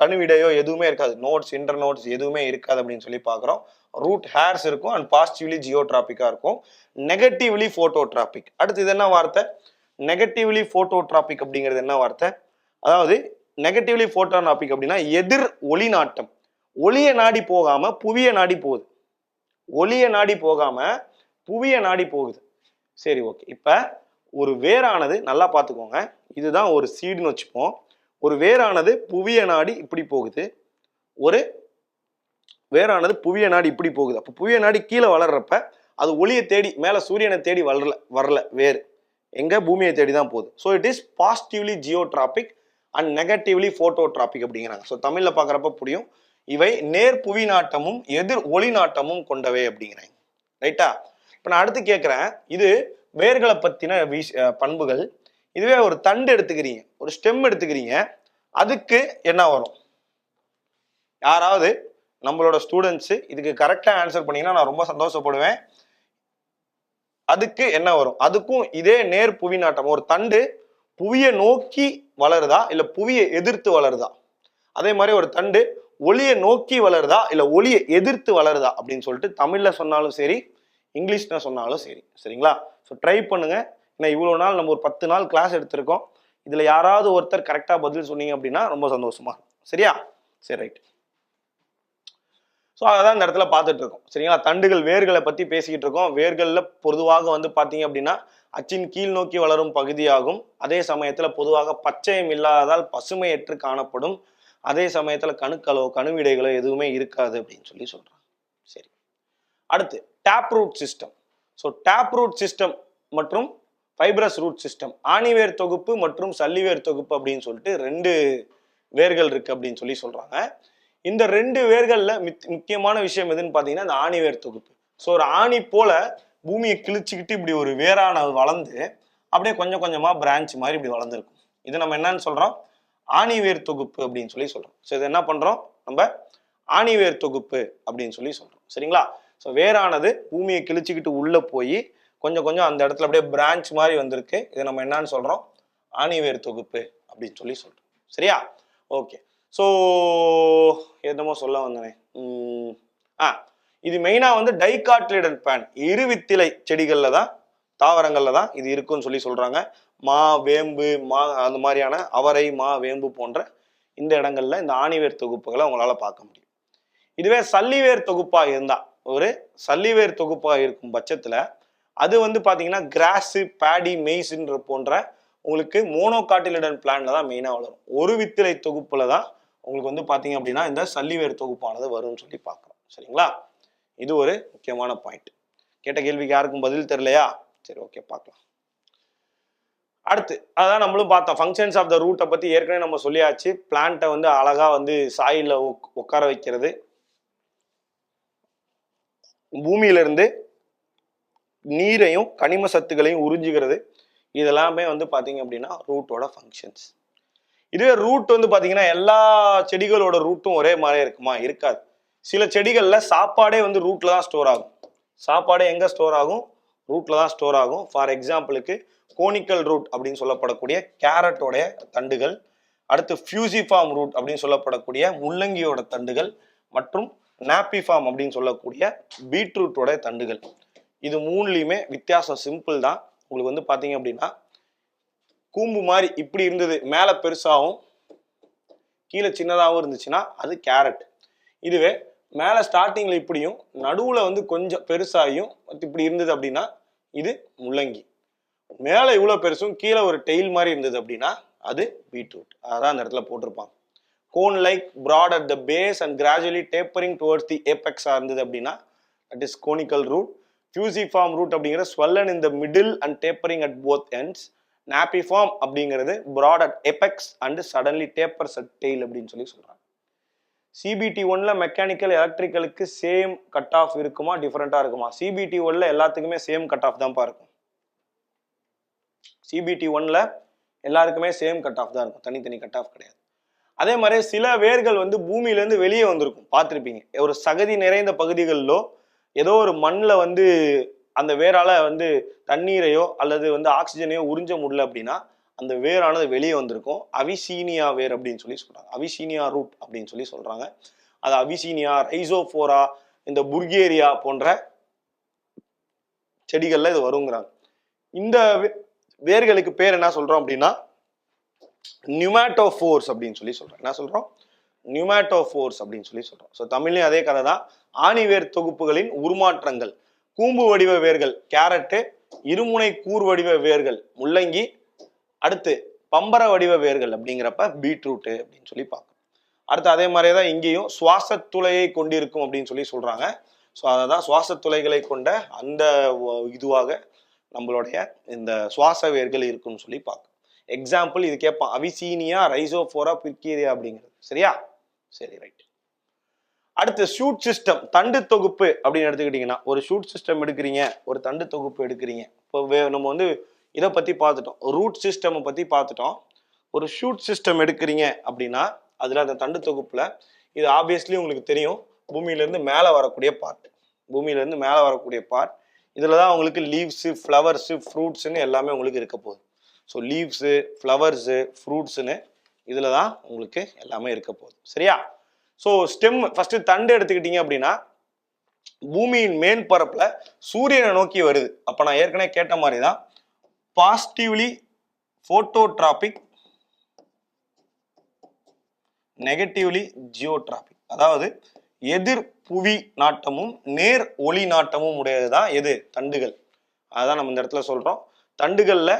கணுவிடையோ எதுவுமே இருக்காது. நோட்ஸ் இன்டர் நோட்ஸ் எதுவுமே இருக்காது அப்படின்னு சொல்லி பார்க்குறோம். ரூட் ஹேர்ஸ் இருக்கும் அண்ட் பாசிட்டிவ்லி ஜியோட்ராபிக்கா இருக்கும். நெகட்டிவ்லி போட்டோட்ராபிக். அடுத்து இது என்ன வார்த்தை? நெகட்டிவ்லி போட்டோட்ராபிக் அப்படிங்கிறது என்ன வார்த்தை? அதாவது நெகட்டிவ்லி போட்டோட்ராபிக் அப்படின்னா எதிர் ஒளி நாட்டம். ஒளிய நாடி போகாம புவிய நாடி போகுது. ஒளிய நாடி போகாம புவிய நாடி போகுது. சரி, ஓகே. இப்ப ஒரு வேரானது நல்லா பார்த்துக்கோங்க. இதுதான் ஒரு சீடுன்னு வச்சுப்போம். ஒரு வேரானது புவிய நாடி இப்படி போகுது. ஒரு வேரானது புவிய நாடி இப்படி போகுது. அப்போ புவிய நாடி கீழே வளர்றப்ப அது ஒளியை தேடி மேலே சூரியனை தேடி வரல வேறு. எங்க பூமியை தேடி தான் போகுது. So it is positively geotropic and negatively phototropic அப்படிங்கிறாங்க. ஸோ தமிழ்ல பார்க்குறப்ப புரியும். இவை நேர் புவி நாட்டமும் எதிர் ஒளி நாட்டமும் கொண்டவை அப்படிங்கிறாங்க. ரைட்டா? இப்போ நான் அடுத்து கேட்குறேன், இது வேர்களை பற்றின பண்புகள். இதுவே ஒரு தண்டு எடுத்துக்கிறீங்க, ஒரு ஸ்டெம் எடுத்துக்கிறீங்க, அதுக்கு என்ன வரும்? யாராவது நம்மளோட ஸ்டூடெண்ட்ஸ் இதுக்கு கரெக்டா ஆன்சர் பண்ணீங்கன்னா நான் ரொம்ப சந்தோஷப்படுவேன். அதுக்கு என்ன வரும்? அதுக்கும் இதே நேர் புவி நாட்டம். ஒரு தண்டு புவியை நோக்கி வளருதா இல்ல புவியை எதிர்த்து வளருதா? அதே மாதிரி ஒரு தண்டு ஒளியை நோக்கி வளருதா இல்ல ஒளியை எதிர்த்து வளருதா அப்படின்னு சொல்லிட்டு தமிழ்ல சொன்னாலும் சரி, இங்கிலீஷ்ல சொன்னாலும் சரி. சரிங்களா? ஸோ ட்ரை பண்ணுங்க. ஏன்னா இவ்வளவு நாள் நம்ம ஒரு 10 நாள் கிளாஸ் எடுத்திருக்கோம். இதுல யாராவது ஒருத்தர் கரெக்டா பதில் சொன்னீங்க அப்படின்னா ரொம்ப சந்தோஷமா இருக்கும். சரியா? சரி, ரைட். ஸோ அதான் இந்த இடத்துல பார்த்துட்டு இருக்கோம். சரிங்களா? தண்டுகள் வேர்களை பத்தி பேசிக்கிட்டு இருக்கோம். வேர்கள்ல பொதுவாக வந்து பாத்தீங்க அப்படின்னா அச்சின் கீழ் நோக்கி வளரும் பகுதியாகும். அதே சமயத்துல பொதுவாக பச்சையம் இல்லாததால் பசுமையற்று காணப்படும். அதே சமயத்துல கணுக்களோ கணுவிடைகளோ எதுவுமே இருக்காது அப்படின்னு சொல்லி சொல்றாங்க. சரி, அடுத்து tap root system. So tap root system மற்றும் ஃபைப்ரஸ் ரூட் சிஸ்டம், ஆணிவேர் தொகுப்பு மற்றும் சல்லிவேர் தொகுப்பு அப்படின்னு சொல்லிட்டு 2 வேர்கள் இருக்கு அப்படின்னு சொல்லி சொல்றாங்க. இந்த 2 வேர்கள்ல முக்கியமான விஷயம் எதுன்னு பாத்தீங்கன்னா இந்த ஆணிவேர் தொகுப்பு. ஸோ ஒரு ஆணி போல பூமியை கிழிச்சுக்கிட்டு இப்படி ஒரு வேரான வளர்ந்து அப்படியே கொஞ்சம் கொஞ்சமா பிரான்ச் மாதிரி இப்படி வளர்ந்துருக்கும். இது நம்ம என்னன்னு சொல்றோம்? ஆணிவேர் தொகுப்பு அப்படின்னு சொல்லி சொல்றோம். ஸோ இது என்ன பண்றோம்? நம்ம ஆணிவேர் தொகுப்பு அப்படின்னு சொல்லி சொல்றோம். சரிங்களா? ஸோ வேரானது பூமியை கிழிச்சுக்கிட்டு உள்ள போய் கொஞ்சம் கொஞ்சம் அந்த இடத்துல அப்படியே பிரான்ச் மாதிரி வந்திருக்கு. இதை நம்ம என்னன்னு சொல்றோம்? ஆணிவேர் தொகுப்பு அப்படின்னு சொல்லி சொல்றோம். சரியா? ஓகே. ஸோ என்னமோ சொல்ல வந்தனே. இது மெயினா வந்து டைகாட்லிடன் பேன், இருவித்திலை செடிகள்ல தான், தாவரங்கள்ல தான் இது இருக்குன்னு சொல்லி சொல்றாங்க. மா, வேம்பு, மா அந்த மாதிரியான அவரை, மா, வேம்பு போன்ற இந்த இடங்கள்ல இந்த ஆணிவேர் தொகுப்புகளை உங்களால பார்க்க முடியும். இதுவே சல்லிவேர் தொகுப்பா இருந்தா, ஒரு சல்லிவேர் தொகுப்பா இருக்கும் பட்சத்துல அது வந்து பாத்தீங்கன்னா கிராஸ், பேடி, மெய்ஸ்ன்ற போன்ற உங்களுக்கு மோனோகாட்டிலிடன் பிளான்ல தான் மெயினா வளரும். ஒரு வித்திலை தொகுப்புல தான் உங்களுக்கு வந்து பாத்தீங்க அப்படின்னா இந்த சல்லிவேர் தொகுப்பானது வரும்னு சொல்லி பார்க்கிறோம். சரிங்களா? இது ஒரு முக்கியமான பாயிண்ட். கேட்ட கேள்விக்கு யாருக்கும் பதில் தெரியலையா? சரி, ஓகே, பார்க்கலாம். அடுத்து அதான் நம்மளும் பார்த்தோம். ஃபங்க்ஷன்ஸ் ஆஃப் த ரூட்டை பத்தி ஏற்கனவே நம்ம சொல்லியாச்சு. பிளான்ட்டை வந்து அழகா வந்து சாயில உட்கார வைக்கிறது, பூமியில இருந்து நீரையும் கனிம சத்துக்களையும் உறிஞ்சுகிறது, இதெல்லாமே வந்து பாத்தீங்க அப்படின்னா ரூட்டோட ஃபங்க்ஷன்ஸ். இதுவே ரூட் வந்து பாத்தீங்கன்னா எல்லா செடிகளோட ரூட்டும் ஒரே மாதிரி இருக்குமா? இருக்காது. சில செடிகள்ல சாப்பாடே வந்து ரூட்ல தான் ஸ்டோர் ஆகும். சாப்பாடே எங்க ஸ்டோர் ஆகும்? ரூட்ல தான் ஸ்டோர் ஆகும். ஃபார் எக்ஸாம்பிளுக்கு கோனிக்கல் ரூட் அப்படின்னு சொல்லப்படக்கூடிய கேரட்டோடைய தண்டுகள், அடுத்து ஃபியூசிஃபார்ம் ரூட் அப்படின்னு சொல்லப்படக்கூடிய முள்ளங்கியோட தண்டுகள், மற்றும் நாப்பிஃபார்ம் அப்படின்னு சொல்லக்கூடிய பீட்ரூட்டோட தண்டுகள். இது மூணுலையுமே வித்தியாசம் சிம்பிள் தான். உங்களுக்கு வந்து பாத்தீங்க அப்படின்னா கூம்பு மாதிரி இப்படி இருந்தது, மேல பெருசாகவும் கீழே சின்னதாகவும் இருந்துச்சுன்னா அது கேரட். இதுவே மேல ஸ்டார்டிங்ல இப்படியும் நடுவுல வந்து கொஞ்சம் பெருசாயும் இப்படி இருந்தது அப்படின்னா இது முள்ளங்கி. மேல இவ்வளவு பெருசும் கீழே ஒரு டெயில் மாதிரி இருந்தது அப்படின்னா அது பீட்ரூட். அதான் அந்த இடத்துல போட்டிருப்பாங்க. Cone like broad at the base and gradually tapering towards the apex இருந்தது அப்படின்னா that is conical root. fusiform root அப்படிங்கிற swollen in the middle and tapering at both ends. napiform அப்படிங்கிறது broad at apex and suddenly tapers at tail அப்படின்னு சொல்லி சொல்றாங்க. CBT 1ல மெக்கானிக்கல் எலக்ட்ரிக்கலுக்கு சேம் கட் ஆஃப் இருக்குமா, டிஃபரெண்டா இருக்குமா? CBT 1ல எல்லாத்துக்குமே சேம் கட் ஆஃப் தான் இருக்கும். CBT 1ல எல்லாருக்குமே சேம் கட் ஆஃப் தான் இருக்கும், தனித்தனி கட் ஆஃப் கிடையாது. அதே மாதிரி சில வேர்கள் வந்து பூமியிலேருந்து வெளியே வந்திருக்கும், பார்த்துருப்பீங்க. ஒரு சகதி நிறைந்த பகுதிகளிலோ ஏதோ ஒரு மண்ணில் வந்து அந்த வேரால வந்து தண்ணீரையோ அல்லது வந்து ஆக்சிஜனையோ உறிஞ்ச முடியல அப்படின்னா அந்த வேரானது வெளியே வந்திருக்கும். அவிசீனியா வேர் அப்படின்னு சொல்லி சொல்றாங்க, அவிசீனியா ரூட் அப்படின்னு சொல்லி சொல்றாங்க. அது அவிசீனியா, ரைசோஃபோரா, இந்த புர்கேரியா போன்ற செடிகள்ல இது வருங்கிறாங்க. இந்த வேர்களுக்கு பேர் என்ன சொல்றோம் அப்படின்னா நியூமேட்டோஃபோர்ஸ் அப்படின்னு சொல்லி சொல்றோம். என்ன சொல்றோம்? நியூமேட்டோஃபோர்ஸ் அப்படின்னு சொல்லி சொல்றோம். ஸோ தமிழ்லையும் அதே கதை தான். ஆணிவேர் தொகுப்புகளின் உருமாற்றங்கள். கூம்பு வடிவ வேர்கள் கேரட்டு, இருமுனை கூர் வடிவ வேர்கள் முள்ளங்கி, அடுத்து பம்பர வடிவ வேர்கள் அப்படிங்கிறப்ப பீட்ரூட்டு அப்படின்னு சொல்லி பார்க்கணும். அடுத்து அதே மாதிரியே தான் இங்கேயும் சுவாச துளையை கொண்டிருக்கும் அப்படின்னு சொல்லி சொல்றாங்க. ஸோ அதை தான் சுவாச துளைகளை கொண்ட அந்த இதுவாக நம்மளுடைய இந்த சுவாச வேர்கள் இருக்குன்னு சொல்லி பார்க்கணும். எக்ஸாம்பிள் இது கேட்பான், அவிசீனியா, ரைசோஃபோரா, புர்கேரியா அப்படிங்கிறது. சரியா? சரி, ரைட். அடுத்து ஷூட் சிஸ்டம், தண்டு தொகுப்பு அப்படின்னு எடுத்துக்கிட்டீங்கன்னா ஒரு ஷூட் சிஸ்டம் எடுக்கிறீங்க, ஒரு தண்டு தொகுப்பு எடுக்கிறீங்க. இப்போ நம்ம வந்து இதை பத்தி பார்த்துட்டோம், ரூட் சிஸ்டம் பத்தி பார்த்துட்டோம். ஒரு ஷூட் சிஸ்டம் எடுக்கிறீங்க அப்படின்னா அதுல அந்த தண்டு தொகுப்புல இது ஆப்வியஸ்லி உங்களுக்கு தெரியும், பூமியில இருந்து மேலே வரக்கூடிய பார்ட். பூமியில இருந்து மேலே வரக்கூடிய பார்ட். இதுலதான் உங்களுக்கு லீவ்ஸு, ஃப்ளவர்ஸு, ஃப்ரூட்ஸ்ன்னு எல்லாமே உங்களுக்கு இருக்க போகுது. ஸோ லீவ்ஸு, ஃப்ளவர்ஸு, ஃப்ரூட்ஸுன்னு இதில் தான் உங்களுக்கு எல்லாமே இருக்க போகுது. சரியா? ஸோ ஸ்டெம் ஃபர்ஸ்ட் தண்டு எடுத்துக்கிட்டீங்க அப்படின்னா பூமியின் மேற்பரப்பில் சூரியனை நோக்கி வருது. அப்போ நான் ஏற்கனவே கேட்ட மாதிரி தான் பாசிட்டிவ்லி போட்டோட்ராபிக், நெகட்டிவ்லி ஜியோட்ராபிக். அதாவது எதிர் புவி நாட்டமும் நேர் ஒளி நாட்டமும் உடையதுதான் எது? தண்டுகள். அதான் நம்ம இந்த இடத்துல சொல்றோம். தண்டுகள்ல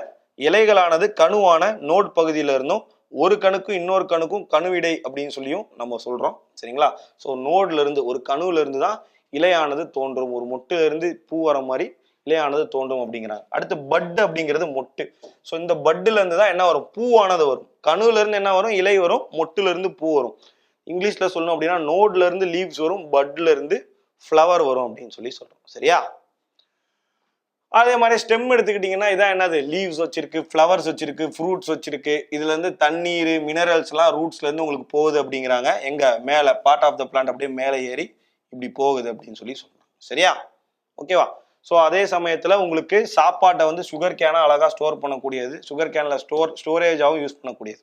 இலைகளானது கணுவான நோட் பகுதியில இருந்தும் ஒரு கணுக்கும் இன்னொரு கணுக்கும் கணுவிடை அப்படின்னு சொல்லியும் நம்ம சொல்றோம். சரிங்களா? ஸோ நோட்ல இருந்து, ஒரு கணுல இருந்து தான் இலையானது தோன்றும். ஒரு மொட்டுல இருந்து பூ வர மாதிரி இலையானது தோன்றும் அப்படிங்கிறாங்க. அடுத்து பட் அப்படிங்கிறது மொட்டு. ஸோ இந்த பட்டுல இருந்து தான் என்ன வரும்? பூவானது வரும். கணுல இருந்து என்ன வரும்? இலை வரும். மொட்டுல இருந்து பூ வரும். இங்கிலீஷ்ல சொல்லணும் அப்படின்னா நோட்ல இருந்து லீவ்ஸ் வரும், பட்ல இருந்து ஃப்ளவர் வரும் அப்படின்னு சொல்லி சொல்றோம். சரியா? அதே மாதிரி ஸ்டெம் எடுத்துக்கிட்டீங்கன்னா இதான் என்னது? லீவ்ஸ் வச்சிருக்கு, ஃப்ளவர்ஸ் வச்சிருக்கு, ஃப்ரூட்ஸ் வச்சிருக்கு. இதுல இருந்து தண்ணீர், மினரல்ஸ் எல்லாம் ரூட்ஸ்ல இருந்து உங்களுக்கு போகுது அப்படிங்கிறாங்க. எங்க? மேல பார்ட் ஆஃப் த பிளான்ட் அப்படியே மேலே ஏறி இப்படி போகுது அப்படின்னு சொல்லி சொல்றாங்க. சரியா? ஓகேவா? ஸோ அதே சமயத்துல உங்களுக்கு சாப்பாட்டை வந்து சுகர் கேனை அழகா ஸ்டோர் பண்ணக்கூடியது, சுகர் கேன்ல ஸ்டோரேஜாகவும் யூஸ் பண்ணக்கூடியது.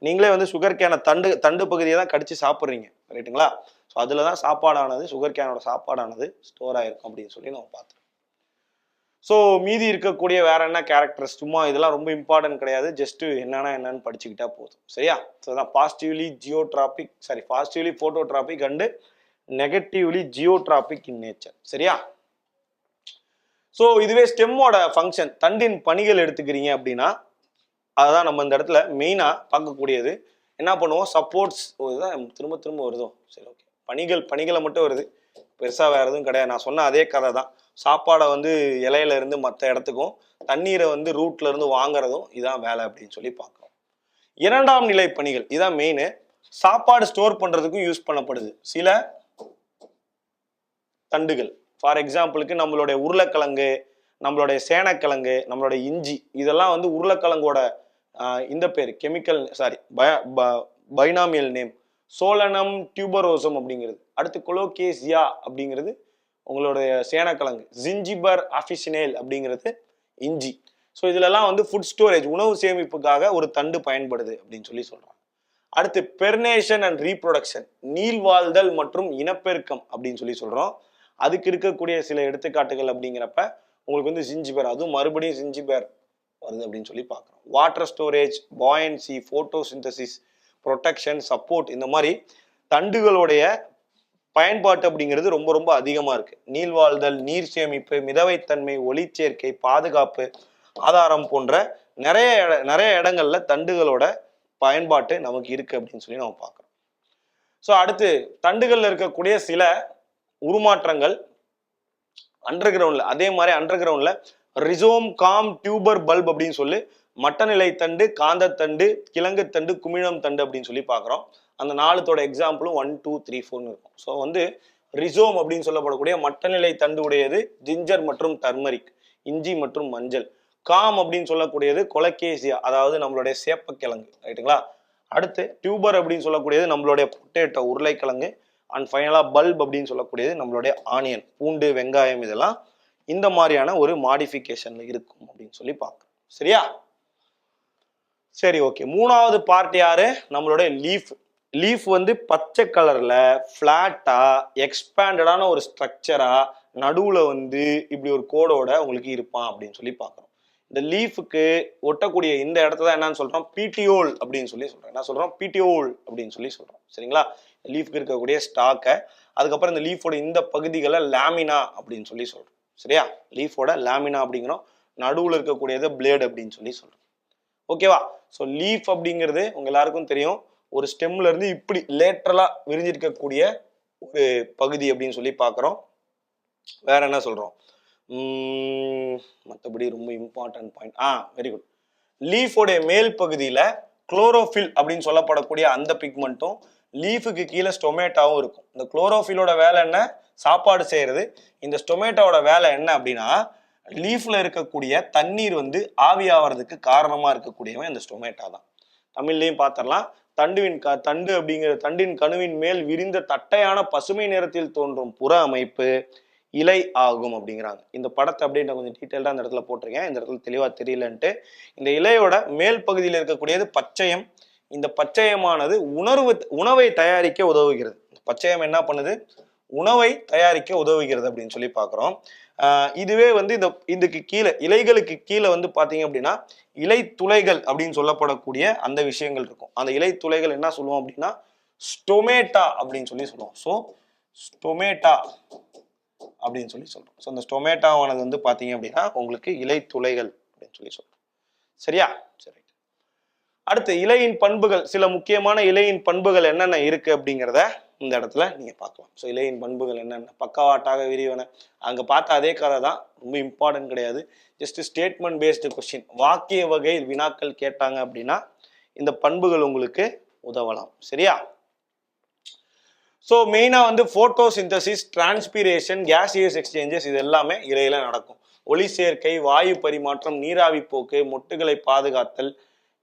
நீங்களே வந்து சுகர் கேனை தண்டு பகுதியை தான் கடிச்சு சாப்பிட்றீங்க, ரைட்டுங்களா? ஸோ அதுல தான் சாப்பாடானது, சுகர் கேனோட சாப்பாடானது ஸ்டோர் ஆயிருக்கும் அப்படின்னு சொல்லி நம்ம பார்த்தோம். ஸோ மீதி இருக்கக்கூடிய வேற என்ன கேரக்டர்ஸ், சும்மா இதெல்லாம் ரொம்ப இம்பார்ட்டன்ட் கிடையாது, ஜஸ்ட் என்னன்னு படிச்சுக்கிட்டா போதும். சரியா? ஸோ தான் positively phototropic and negatively geotropic in nature. சரியா? ஸோ இதுவே ஸ்டெம்மோட ஃபங்க்ஷன், தண்டின் பணிகள் எடுத்துக்கிறீங்க அப்படின்னா அதுதான் நம்ம இந்த இடத்துல மெயினாக பார்க்கக்கூடியது. என்ன பண்ணுவோம்? சப்போர்ட்ஸ். இதுதான் திரும்ப திரும்ப வருதோ? சரி, ஓகே. பணிகளை மட்டும் வருது, பெருசாக வேற எதுவும் கிடையாது. நான் சொன்ன அதே கதை தான். சாப்பாடை வந்து இலையில இருந்து மற்ற இடத்துக்கும், தண்ணீரை வந்து ரூட்ல இருந்து வாங்குறதும் இதான் வேலை அப்படின்னு சொல்லி பார்க்குறோம். இரண்டாம் நிலை பணிகள் இதான் மெயின். சாப்பாடு ஸ்டோர் பண்றதுக்கும் யூஸ் பண்ணப்படுது சில தண்டுகள். ஃபார் எக்ஸாம்பிளுக்கு நம்மளுடைய உருளைக்கிழங்கு, நம்மளுடைய சேனக்கிழங்கு, நம்மளுடைய இஞ்சி, இதெல்லாம் வந்து உருளைக்கிழங்கோட இந்த பேர் கெமிக்கல் பைனாமியல் நேம் சோலனம் டியூபரோசம் அப்படிங்கிறது. அடுத்து கொலோகேசியா அப்படிங்கிறது உங்களுடைய சேனக்கிழங்கு, ஜிஞ்சிபர் அஃபிசினேல் அப்படிங்கிறது இஞ்சி. ஸோ இதுலலாம் வந்து ஃபுட் ஸ்டோரேஜ், உணவு சேமிப்புக்காக ஒரு தண்டு பயன்படுது அப்படின்னு சொல்லி சொல்றாங்க. அடுத்து பெர்னேஷன் அண்ட் ரீப்ரொடக்ஷன், நீள்வாழ்தல் மற்றும் இனப்பெருக்கம் அப்படின்னு சொல்லி சொல்றோம். அதுக்கு இருக்கக்கூடிய சில எடுத்துக்காட்டுகள் அப்படிங்கிறப்ப உங்களுக்கு வந்து ஜிஞ்சிபர், அதுவும் மறுபடியும் ஜிஞ்சிபர் வருது அப்படின்னு சொல்லி பார்க்குறோம். Water storage, buoyancy, photosynthesis, protection, support, இந்த மாதிரி தண்டுகளுடைய பயன்பாட்டு அப்படிங்கிறது ரொம்ப ரொம்ப அதிகமா இருக்கு. நீள்வாழ்தல், நீர் சேமிப்பு, மிதவைத்தன்மை, ஒளிச்சேர்க்கை, பாதுகாப்பு, ஆதாரம் போன்ற நிறைய இடங்கள்ல தண்டுகளோட பயன்பாட்டு நமக்கு இருக்கு அப்படின்னு சொல்லி நம்ம பார்க்கிறோம். ஸோ அடுத்து தண்டுகள்ல இருக்கக்கூடிய சில உருமாற்றங்கள் அண்டர் கிரவுண்ட்ல, அதே மாதிரி அண்டர் கிரவுண்ட்ல ரிசோம், காம், டியூபர், பல்ப் அப்படின்னு சொல்லி மட்டநிலை தண்டு, காந்தத்தண்டு, கிழங்கு தண்டு, குமிழம் தண்டு அப்படின்னு சொல்லி பார்க்குறோம். அந்த நாலுத்தோட எக்ஸாம்பிளும் 1, 2, 3, 4 இருக்கும். ஸோ வந்து ரிசோம் அப்படின்னு சொல்லப்படக்கூடிய மட்டநிலை தண்டு உடையது ஜிஞ்சர் மற்றும் டர்மரிக், இஞ்சி மற்றும் மஞ்சள். காம் அப்படின்னு சொல்லக்கூடியது கொலகேசியா, அதாவது நம்மளுடைய சேப்பக்கிழங்கு, ரைட்டுங்களா. அடுத்து டியூபர் அப்படின்னு சொல்லக்கூடியது நம்மளுடைய பொட்டேட்டோ, உருளைக்கிழங்கு. அண்ட் ஃபைனலா பல்ப் அப்படின்னு சொல்லக்கூடியது நம்மளுடைய ஆனியன், பூண்டு, வெங்காயம். இதெல்லாம் இந்த மாதிரியான ஒரு மாடிஃபிகேஷன்ல இருக்கும் அப்படின்னு சொல்லி பார்க்கணும். சரியா? சரி, ஓகே. மூணாவது பார்ட் யாரு? நம்மளுடைய லீஃப். லீஃப் வந்து பச்சை கலர்ல பிளாட்டா எக்ஸ்பேண்டடான ஒரு ஸ்ட்ரக்சரா நடுவுல வந்து இப்படி ஒரு கோடோட உங்களுக்கு இருப்பான் அப்படின்னு சொல்லி பார்க்கணும். இந்த லீஃபுக்கு ஒட்டக்கூடிய இந்த இடத்துல என்னன்னு சொல்றோம்? பீட்டியோல் அப்படின்னு சொல்லி சொல்றோம். என்ன சொல்றோம்? பீட்டியோல் அப்படின்னு சொல்லி சொல்றோம். சரிங்களா? லீஃப்க்கு இருக்கக்கூடிய ஸ்டாக்கை, அதுக்கப்புறம் இந்த லீஃபோட இந்த பகுதிகளை லேமினா அப்படின்னு சொல்லி சொல்றோம். சரியா? லீஃபோட லேமினா அப்படிங்கிறோம். நடுவுல இருக்கக்கூடியது பிளேட் அப்படின்னு சொல்லி சொல்றோம். ஓகேவா? ஸோ லீஃப் அப்படிங்கிறது உங்க எல்லாருக்கும் தெரியும், ஒரு ஸ்டெம்ல இருந்து இப்படி லேட்டரலா விரிஞ்சிருக்கக்கூடிய ஒரு பகுதி அப்படின்னு சொல்லி பார்க்குறோம். வேற என்ன சொல்றோம்? மற்றபடி ரொம்ப இம்பார்ட்டன்ட் பாயிண்ட். Very good. லீஃபோடைய மேல் பகுதியில குளோரோஃபில் அப்படின்னு சொல்லப்படக்கூடிய அந்த பிக்மெண்ட்டும், லீஃபுக்கு கீழே ஸ்டொமேட்டாவும் இருக்கும். இந்த குளோரோஃபிலோட வேலை என்ன? சாப்பாடு செய்யறது. இந்த ஸ்டொமேட்டோட வேலை என்ன அப்படின்னா, லீஃப்ல இருக்கக்கூடிய தண்ணீர் வந்து ஆவியாகிறதுக்கு காரணமா இருக்கக்கூடியவன் இந்த ஸ்டொமேட்டா தான். தமிழ்லையும் பார்த்துடலாம். தண்டு அப்படிங்கிற தண்டின் கணுவின் மேல் விரிந்த தட்டையான பசுமை நிறத்தில் தோன்றும் புற அமைப்பு இலை ஆகும் அப்படிங்கிறாங்க. இந்த படத்தை அப்படியே நான் கொஞ்சம் டீட்டெயில்டா அந்த இடத்துல போட்டிருக்கேன், இந்த இடத்துல தெளிவா தெரியலன்ட்டு. இந்த இலையோட மேல் பகுதியில் இருக்கக்கூடியது பச்சையம். இந்த பச்சையமானது உணவை தயாரிக்க உதவுகிறது. பச்சையம் என்ன பண்ணுது? உணவை தயாரிக்க உதவுகிறது அப்படின்னு சொல்லி பார்க்குறோம். இதுவே வந்து இதுக்கு கீழே, இலைகளுக்கு கீழே வந்து பார்த்தீங்க அப்படின்னா இலை துளைகள் அப்படின்னு சொல்லப்படக்கூடிய அந்த விஷயங்கள் இருக்கும். அந்த இலை துளைகள் என்ன சொல்லுவோம் அப்படின்னா ஸ்டொமேட்டா அப்படின்னு சொல்லி சொல்லுவோம். ஸோ ஸ்டொமேட்டா அப்படின்னு சொல்லி சொல்றோம். ஸோ அந்த ஸ்டொமேட்டாவானது வந்து பார்த்தீங்க அப்படின்னா உங்களுக்கு இலை துளைகள் அப்படின்னு சொல்லி சொல்றோம். சரியா? சரி. அடுத்து இலையின் பண்புகள், சில முக்கியமான இலையின் பண்புகள் என்னென்ன இருக்கு அப்படிங்கிறத இந்த இடத்துல நீங்க பார்க்கலாம். ஸோ இலையின் பண்புகள் என்னென்ன? பக்கவாட்டாக விரிவன, அங்க பார்த்த அதே கதை தான், ரொம்ப இம்பார்ட்டன்ட் கிடையாது. ஜஸ்ட் ஸ்டேட்மெண்ட் பேஸ்டு கொஸ்டின், வாக்கிய வகை வினாக்கள் கேட்டாங்க அப்படின்னா இந்த பண்புகள் உங்களுக்கு உதவலாம். சரியா? ஸோ மெயினா வந்து போட்டோசிந்தசிஸ், டிரான்ஸ்பிரேஷன், கேசியஸ் எக்ஸ்சேஞ்சஸ் இது எல்லாமே இலையில நடக்கும். ஒளி சேர்க்கை, வாயு பரிமாற்றம், நீராவி போக்கு, மொட்டுகளை பாதுகாத்தல்,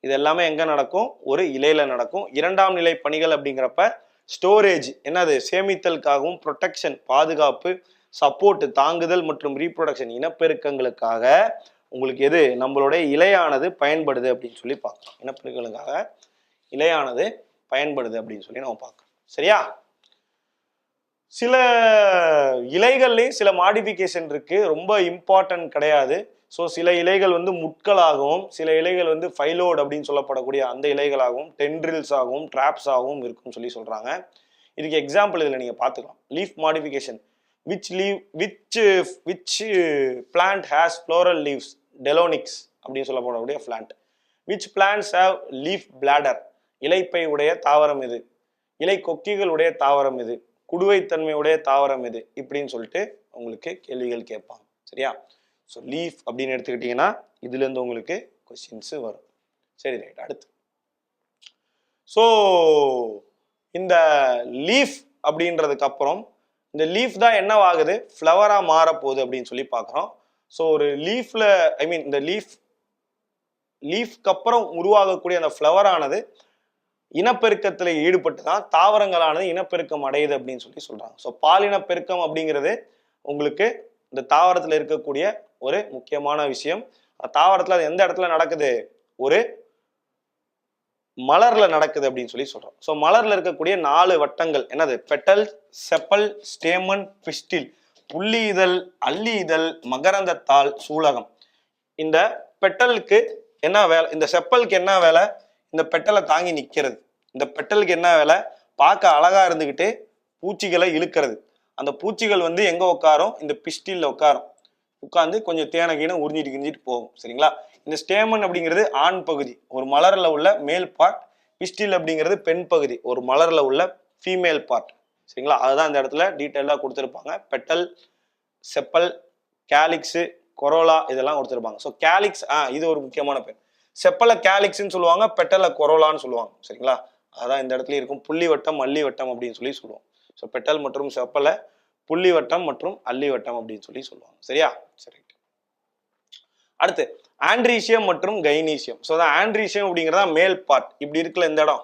இது எல்லாமே எங்க நடக்கும்? ஒரு இலையில நடக்கும். இரண்டாம் நிலை பணிகள் அப்படிங்கிறப்ப ஸ்டோரேஜ், என்னது? சேமித்தலுக்காகவும், ப்ரொடெக்ஷன் பாதுகாப்பு, சப்போர்ட் தாங்குதல் மற்றும் ரீப்ரொடக்ஷன் இனப்பெருக்கங்களுக்காக உங்களுக்கு எது நம்மளுடைய இலையானது பயன்படுது அப்படின்னு சொல்லி பார்க்கலாம். இனப்பெருக்கங்களுக்காக இலையானது பயன்படுது அப்படின்னு சொல்லி நம்ம பார்க்கலாம். சரியா? சில இலைகள்லையும் சில மாடிஃபிகேஷன் இருக்கு, ரொம்ப இம்பார்ட்டன்ட் கிடையாது. ஸோ சில இலைகள் வந்து முட்களாகவும், சில இலைகள் வந்து ஃபைலோட் அப்படின்னு சொல்லப்படக்கூடிய அந்த இலைகளாகவும், டென்ட்ரில்ஸ் ஆகவும், டிராப்ஸ் ஆகவும் இருக்குன்னு சொல்லி சொல்றாங்க. இதுக்கு எக்ஸாம்பிள் இதில் நீங்க பார்த்துக்கலாம். Leaf modification, which plant has floral leaves? Delonix அப்படின்னு சொல்லப்படக்கூடிய plant. Which plants have leaf bladder? இலைப்பை உடைய தாவரம் இது. இலை கொக்கிகளுடைய தாவரம் இது. குடுவைத்தன்மையுடைய தாவரம் இது. இப்படின்னு சொல்லிட்டு உங்களுக்கு கேள்விகள் கேட்பாங்க. சரியா? ஸோ லீஃப் அப்படின்னு எடுத்துக்கிட்டீங்கன்னா இதுல இருந்து உங்களுக்கு கொஸ்டின்ஸ் வரும். சரி, ரைட். அடுத்து ஸோ இந்த லீஃப் அப்படின்றதுக்கு அப்புறம் இந்த லீஃப் தான் என்னவாகுது? ஃப்ளவரா மாறப்போகுது அப்படின்னு சொல்லி பார்க்குறோம். ஸோ ஒரு லீஃப்ல இந்த லீஃப்க்கு அப்புறம் உருவாகக்கூடிய அந்த ஃப்ளவர் ஆனது இனப்பெருக்கத்துல ஈடுபட்டு தான் தாவரங்களானது இனப்பெருக்கம் அடையுது அப்படின்னு சொல்லி சொல்றாங்க. ஸோ பாலினப்பெருக்கம் அப்படிங்கிறது உங்களுக்கு இந்த தாவரத்துல இருக்கக்கூடிய ஒரு முக்கியமான விஷயம். தாவரத்துல அது எந்த இடத்துல நடக்குது? ஒரு மலர்ல நடக்குது அப்படின்னு சொல்லி சொல்றோம். ஸோ மலர்ல இருக்கக்கூடிய 4 வட்டங்கள் என்னது? Petal, chappal, stamen, pistil. புள்ளி இதழ், அல்லி இதழ், மகரந்தத்தாள், சூலகம். இந்த பெட்டலுக்கு என்ன வேலை? இந்த செப்பலுக்கு என்ன வேலை? இந்த பெட்டலை தாங்கி நிக்கிறது. இந்த பெட்டலுக்கு என்ன வேலை? பார்க்க அழகா இருந்துகிட்டு பூச்சிகளை இழுக்கிறது. அந்த பூச்சிகள் வந்து எங்க உட்காரும்? இந்த பிஸ்டில்ல உட்காரும். உட்கார்ந்து கொஞ்சம் தேனகீன உறிஞ்சிட்டு போகும். சரிங்களா? இந்த ஸ்டேமன் அப்படிங்கிறது ஆண் பகுதி, ஒரு மலர்ல உள்ள மேல் பார்ட். பிஸ்டில் அப்படிங்கிறது பெண் பகுதி, ஒரு மலர்ல உள்ள ஃபீமேல் பார்ட். சரிங்களா? அதுதான் இந்த இடத்துல டீட்டெயிலாக கொடுத்துருப்பாங்க. பெட்டல், செப்பல், கேலிக்ஸ், கொரோலா இதெல்லாம் கொடுத்துருப்பாங்க. ஸோ கேலிக்ஸ் இது ஒரு முக்கியமான பேர். செப்பலை கேலிக்ஸ்ன்னு சொல்லுவாங்க, பெட்டலை கொரோலான்னு சொல்லுவாங்க. சரிங்களா? அதான் இந்த இடத்துல இருக்கும். புள்ளி வட்டம், அல்லி வட்டம் அப்படின்னு சொல்லி சொல்லுவோம். ஸோ பெட்டல் மற்றும் செப்பலை புள்ளி வட்டம் மற்றும் அல்லி வட்டம் அப்படின்னு சொல்லி சொல்லுவாங்க. சரியா? சரி. அடுத்து ஆண்ட்ரீசியம் மற்றும் கைனீசியம். ஸோ தான் ஆண்ட்ரீசியம் அப்படிங்கிறதா மேல் பார்ட், இப்படி இருக்குல்ல இந்த இடம்,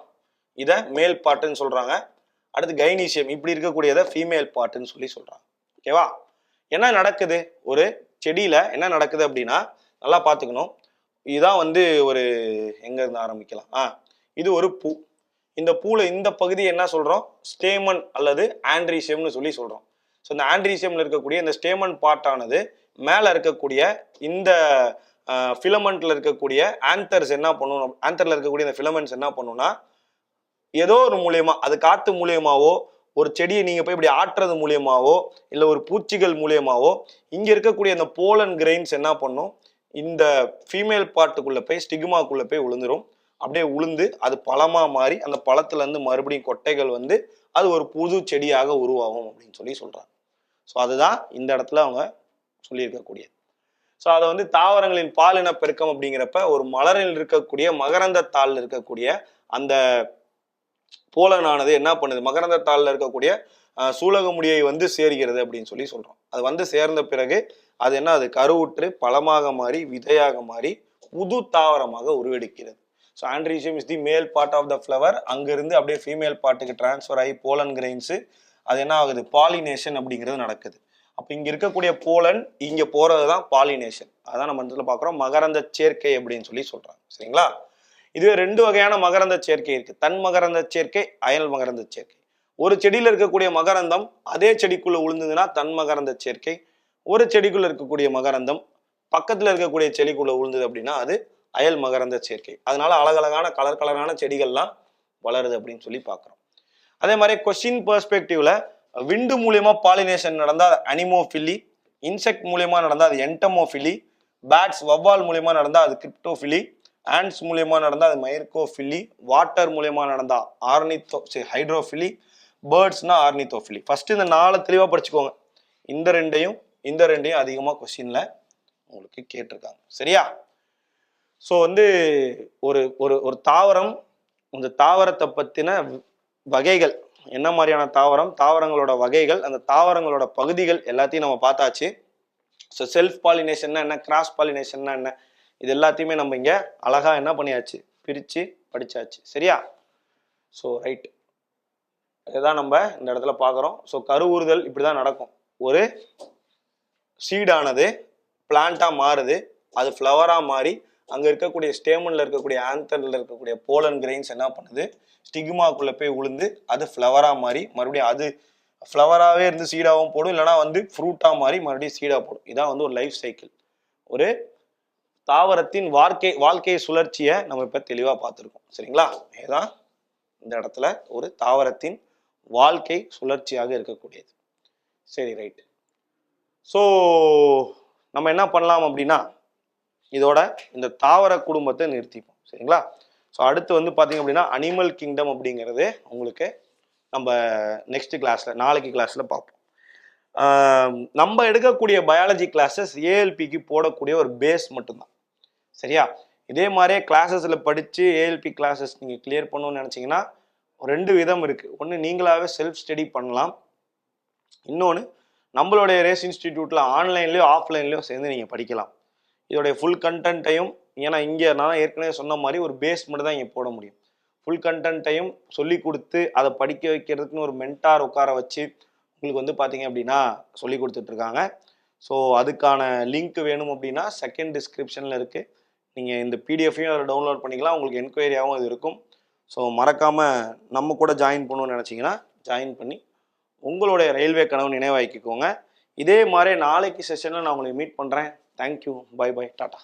இதை மேல் பார்ட்டுன்னு சொல்றாங்க. அடுத்து கைனீசியம் இப்படி இருக்கக்கூடியதை ஃபீமேல் பார்ட்டுன்னு சொல்லி சொல்றாங்க. ஓகேவா? என்ன நடக்குது ஒரு செடியில, என்ன நடக்குது அப்படின்னா நல்லா பார்த்துக்கணும். இதுதான் வந்து ஒரு எங்க இருந்து ஆரம்பிக்கலாம், இது ஒரு பூ. இந்த பூல இந்த பகுதி என்ன சொல்றோம், ஸ்டேமன் அல்லது ஆண்ட்ரீசியம்னு சொல்லி சொல்றோம். ஸோ இந்த ஆண்ட்ரீசியம்ல இருக்கக்கூடிய இந்த ஸ்டேமன் பார்ட் ஆனது மேல இருக்கக்கூடிய இந்த ஃபிலமெண்ட்ல இருக்கக்கூடிய ஆந்தர்ஸ் என்ன பண்ணணும், ஆந்தர்ல இருக்கக்கூடிய இந்த ஃபிலமெண்ட்ஸ் என்ன பண்ணும்னா ஏதோ ஒரு மூலியமா, அது காத்து மூலியமாவோ, ஒரு செடியை நீங்க போய் இப்படி ஆட்டுறது மூலியமாவோ, இல்லை ஒரு பூச்சிகள் மூலியமாவோ இங்க இருக்கக்கூடிய இந்த போலன் கிரெயின்ஸ் என்ன பண்ணும், இந்த ஃபீமேல் பார்ட்டுக்குள்ள போய் ஸ்டிக்மாக்குள்ள போய் விழுந்துரும். அப்படியே உளுந்து அது பழமா மாறி அந்த பழத்துல இருந்து மறுபடியும் கொட்டைகள் வந்து அது ஒரு புது செடியாக உருவாகும் அப்படின்னு சொல்லி சொல்றாங்க. ஸோ அதுதான் இந்த இடத்துல அவங்க சொல்லியிருக்கக்கூடியது. ஸோ அதை வந்து தாவரங்களின் பாலின பெருக்கம் அப்படிங்கிறப்ப ஒரு மலரில் இருக்கக்கூடிய மகரந்த தாள் இருக்கக்கூடிய அந்த போலனானது என்ன பண்ணுது, மகரந்த தாளில் இருக்கக்கூடிய சூலக முடியை வந்து சேர்கிறது அப்படின்னு சொல்லி சொல்றோம். அது வந்து சேர்ந்த பிறகு அது என்ன, அது கருவுற்று பழமாக மாறி விதையாக மாறி புது தாவரமாக உருவெடுக்கிறது. ஸோ ஆண்ட்ரீசியம் இஸ் தி மேல் பார்ட் ஆஃப் த ஃப்ளவர். அங்கிருந்து அப்படியே ஃபீமேல் பார்ட்டுக்கு டிரான்ஸ்ஃபர் ஆகி போலன் கிரெயின்ஸு அது என்ன ஆகுது, பாலினேஷன் அப்படிங்கிறது நடக்குது. அப்போ இங்க இருக்கக்கூடிய போலன் இங்க போறது தான் பாலினேஷன். அதான் நம்ம இடத்துல பார்க்குறோம் மகரந்த சேர்க்கை அப்படின்னு சொல்லி சொல்றாங்க. சரிங்களா? இதுவே ரெண்டு வகையான மகரந்த சேர்க்கை இருக்கு, தன் மகரந்த சேர்க்கை, அயல் மகரந்த சேர்க்கை. ஒரு செடியில இருக்கக்கூடிய மகரந்தம் அதே செடிக்குள்ள விழுந்ததுன்னா தன் மகரந்த சேர்க்கை. ஒரு செடிக்குள்ள இருக்கக்கூடிய மகரந்தம் பக்கத்துல இருக்கக்கூடிய செடிக்குள்ள விழுந்தது அப்படின்னா அது அயல் மகரந்த சேர்க்கை. அதனால அழகழகான கலரான செடிகள்லாம் வளருது அப்படின்னு சொல்லி பார்க்குறோம். அதே மாதிரி கொஸ்டின் பெர்ஸ்பெக்டிவ்ல விண்டு மூலியமா பாலினேஷன் நடந்தா அது அனிமோஃபிலி, இன்செக்ட் மூலியமா நடந்தா அது என்டமோஃபிலி, பேட்ஸ் வவ்வால் மூலியமா நடந்தா அது கிரிப்டோஃபிலி, ஆண்ட்ஸ் மூலியமா நடந்தா அது மைர்கோஃபிலி, வாட்டர் மூலியமா நடந்தா ஹைட்ரோஃபிலி, பேர்ட்ஸ்னா ஆர்னித்தோஃபிலி. ஃபர்ஸ்ட் இந்த 4 தெளிவா படிச்சுக்கோங்க. இந்த ரெண்டையும் அதிகமா கொஸ்டின்ல உங்களுக்கு கேட்டிருக்காங்க. சரியா? ஸோ வந்து ஒரு ஒரு ஒரு தாவரம், இந்த தாவரத்தை பத்தின வகைகள், என்ன மாதிரியான தாவரம், தாவரங்களோட வகைகள், அந்த தாவரங்களோட பகுதிகள் எல்லாத்தையும் நம்ம பார்த்தாச்சு. ஸோ செல்ஃப் பாலினேஷன்னா என்ன, கிராஸ் பாலினேஷன்னா என்ன, இது எல்லாத்தையுமே நம்ம இங்க அழகா என்ன பண்ணியாச்சு, பிரிச்சு படிச்சாச்சு. சரியா? ஸோ ரைட், இதுதான் நம்ம இந்த இடத்துல பார்க்குறோம். ஸோ கருவுறுதல் இப்படிதான் நடக்கும். ஒரு சீடானது பிளான்டா மாறுது, அது ஃப்ளவரா மாறி அங்க இருக்கக்கூடிய ஸ்டேமன்ல இருக்கக்கூடிய ஆந்தர்ல இருக்கக்கூடிய போலன் கிரெயின்ஸ் என்ன பண்ணுது, ஸ்டிக்மாக்குள்ள போய் உளுந்து அது ஃப்ளவரா மாறி மறுபடியும் அது ஃப்ளவராகவே இருந்து சீடாகவும் போடும், இல்லைனா வந்து ஃப்ரூட்டா மாறி மறுபடியும் சீடா போடும். இதான் வந்து ஒரு லைஃப் சைக்கிள். ஒரு தாவரத்தின் வாழ்க்கை சுழற்சியை நம்ம இப்ப தெளிவா பார்த்துருக்கோம். சரிங்களா? இதுதான் இந்த இடத்துல ஒரு தாவரத்தின் வாழ்க்கை சுழற்சியாக இருக்கக்கூடியது. சரி, ரைட். ஸோ நம்ம என்ன பண்ணலாம் அப்படின்னா இதோட இந்த தாவர குடும்பத்தை நிறுத்திப்போம். சரிங்களா? ஸோ அடுத்து வந்து பார்த்தீங்க அப்படின்னா அனிமல் கிங்டம் அப்படிங்கிறது உங்களுக்கு நம்ம நெக்ஸ்ட் கிளாஸ்ல, நாளைக்கு கிளாஸ்ல பார்ப்போம். நம்ம எடுக்கக்கூடிய பயாலஜி கிளாஸஸ் ஏஎல்பிக்கு போடக்கூடிய ஒரு பேஸ் மட்டும்தான். சரியா? இதே மாதிரியே கிளாஸஸ்ல படிச்சு ஏஎல்பி கிளாஸஸ் நீங்க கிளியர் பண்ணணும்னு நினைச்சீங்கன்னா 2 விதம் இருக்கு. ஒன்று நீங்களாவே செல்ஃப் ஸ்டடி பண்ணலாம், இன்னொன்று நம்மளுடைய ரேஸ் இன்ஸ்டிடியூட்ல ஆன்லைன்லயோ ஆஃப்லைன்லயோ சேர்ந்து நீங்க படிக்கலாம். இதோடைய ஃபுல் கண்டென்ட்டையும், ஏன்னா இங்கே நான் ஏற்கனவே சொன்ன மாதிரி ஒரு பேஸ் மட்டும் தான் இங்கே போட முடியும். ஃபுல் கண்டென்ட்டையும் சொல்லி கொடுத்து அதை படிக்க வைக்கிறதுக்குன்னு ஒரு மென்டார் உட்கார வச்சு உங்களுக்கு வந்து பார்த்தீங்க அப்படின்னா சொல்லி கொடுத்துட்ருக்காங்க. ஸோ அதுக்கான லிங்க் வேணும் அப்படின்னா செகண்ட் டிஸ்கிரிப்ஷனில் இருக்குது. நீங்கள் இந்த பிடிஎஃப்பையும் அதில் டவுன்லோட் பண்ணிக்கலாம். உங்களுக்கு என்கொயரியாகவும் அது இருக்கும். ஸோ மறக்காமல் நம்ம கூட ஜாயின் பண்ணணும்னு நினச்சிங்கன்னா ஜாயின் பண்ணி உங்களுடைய ரயில்வே கனவு நினைவாக்கிக்கோங்க. இதே மாதிரி நாளைக்கு செஷனில் நான் உங்களை மீட் பண்ணுறேன். Thank you, bye bye, tata.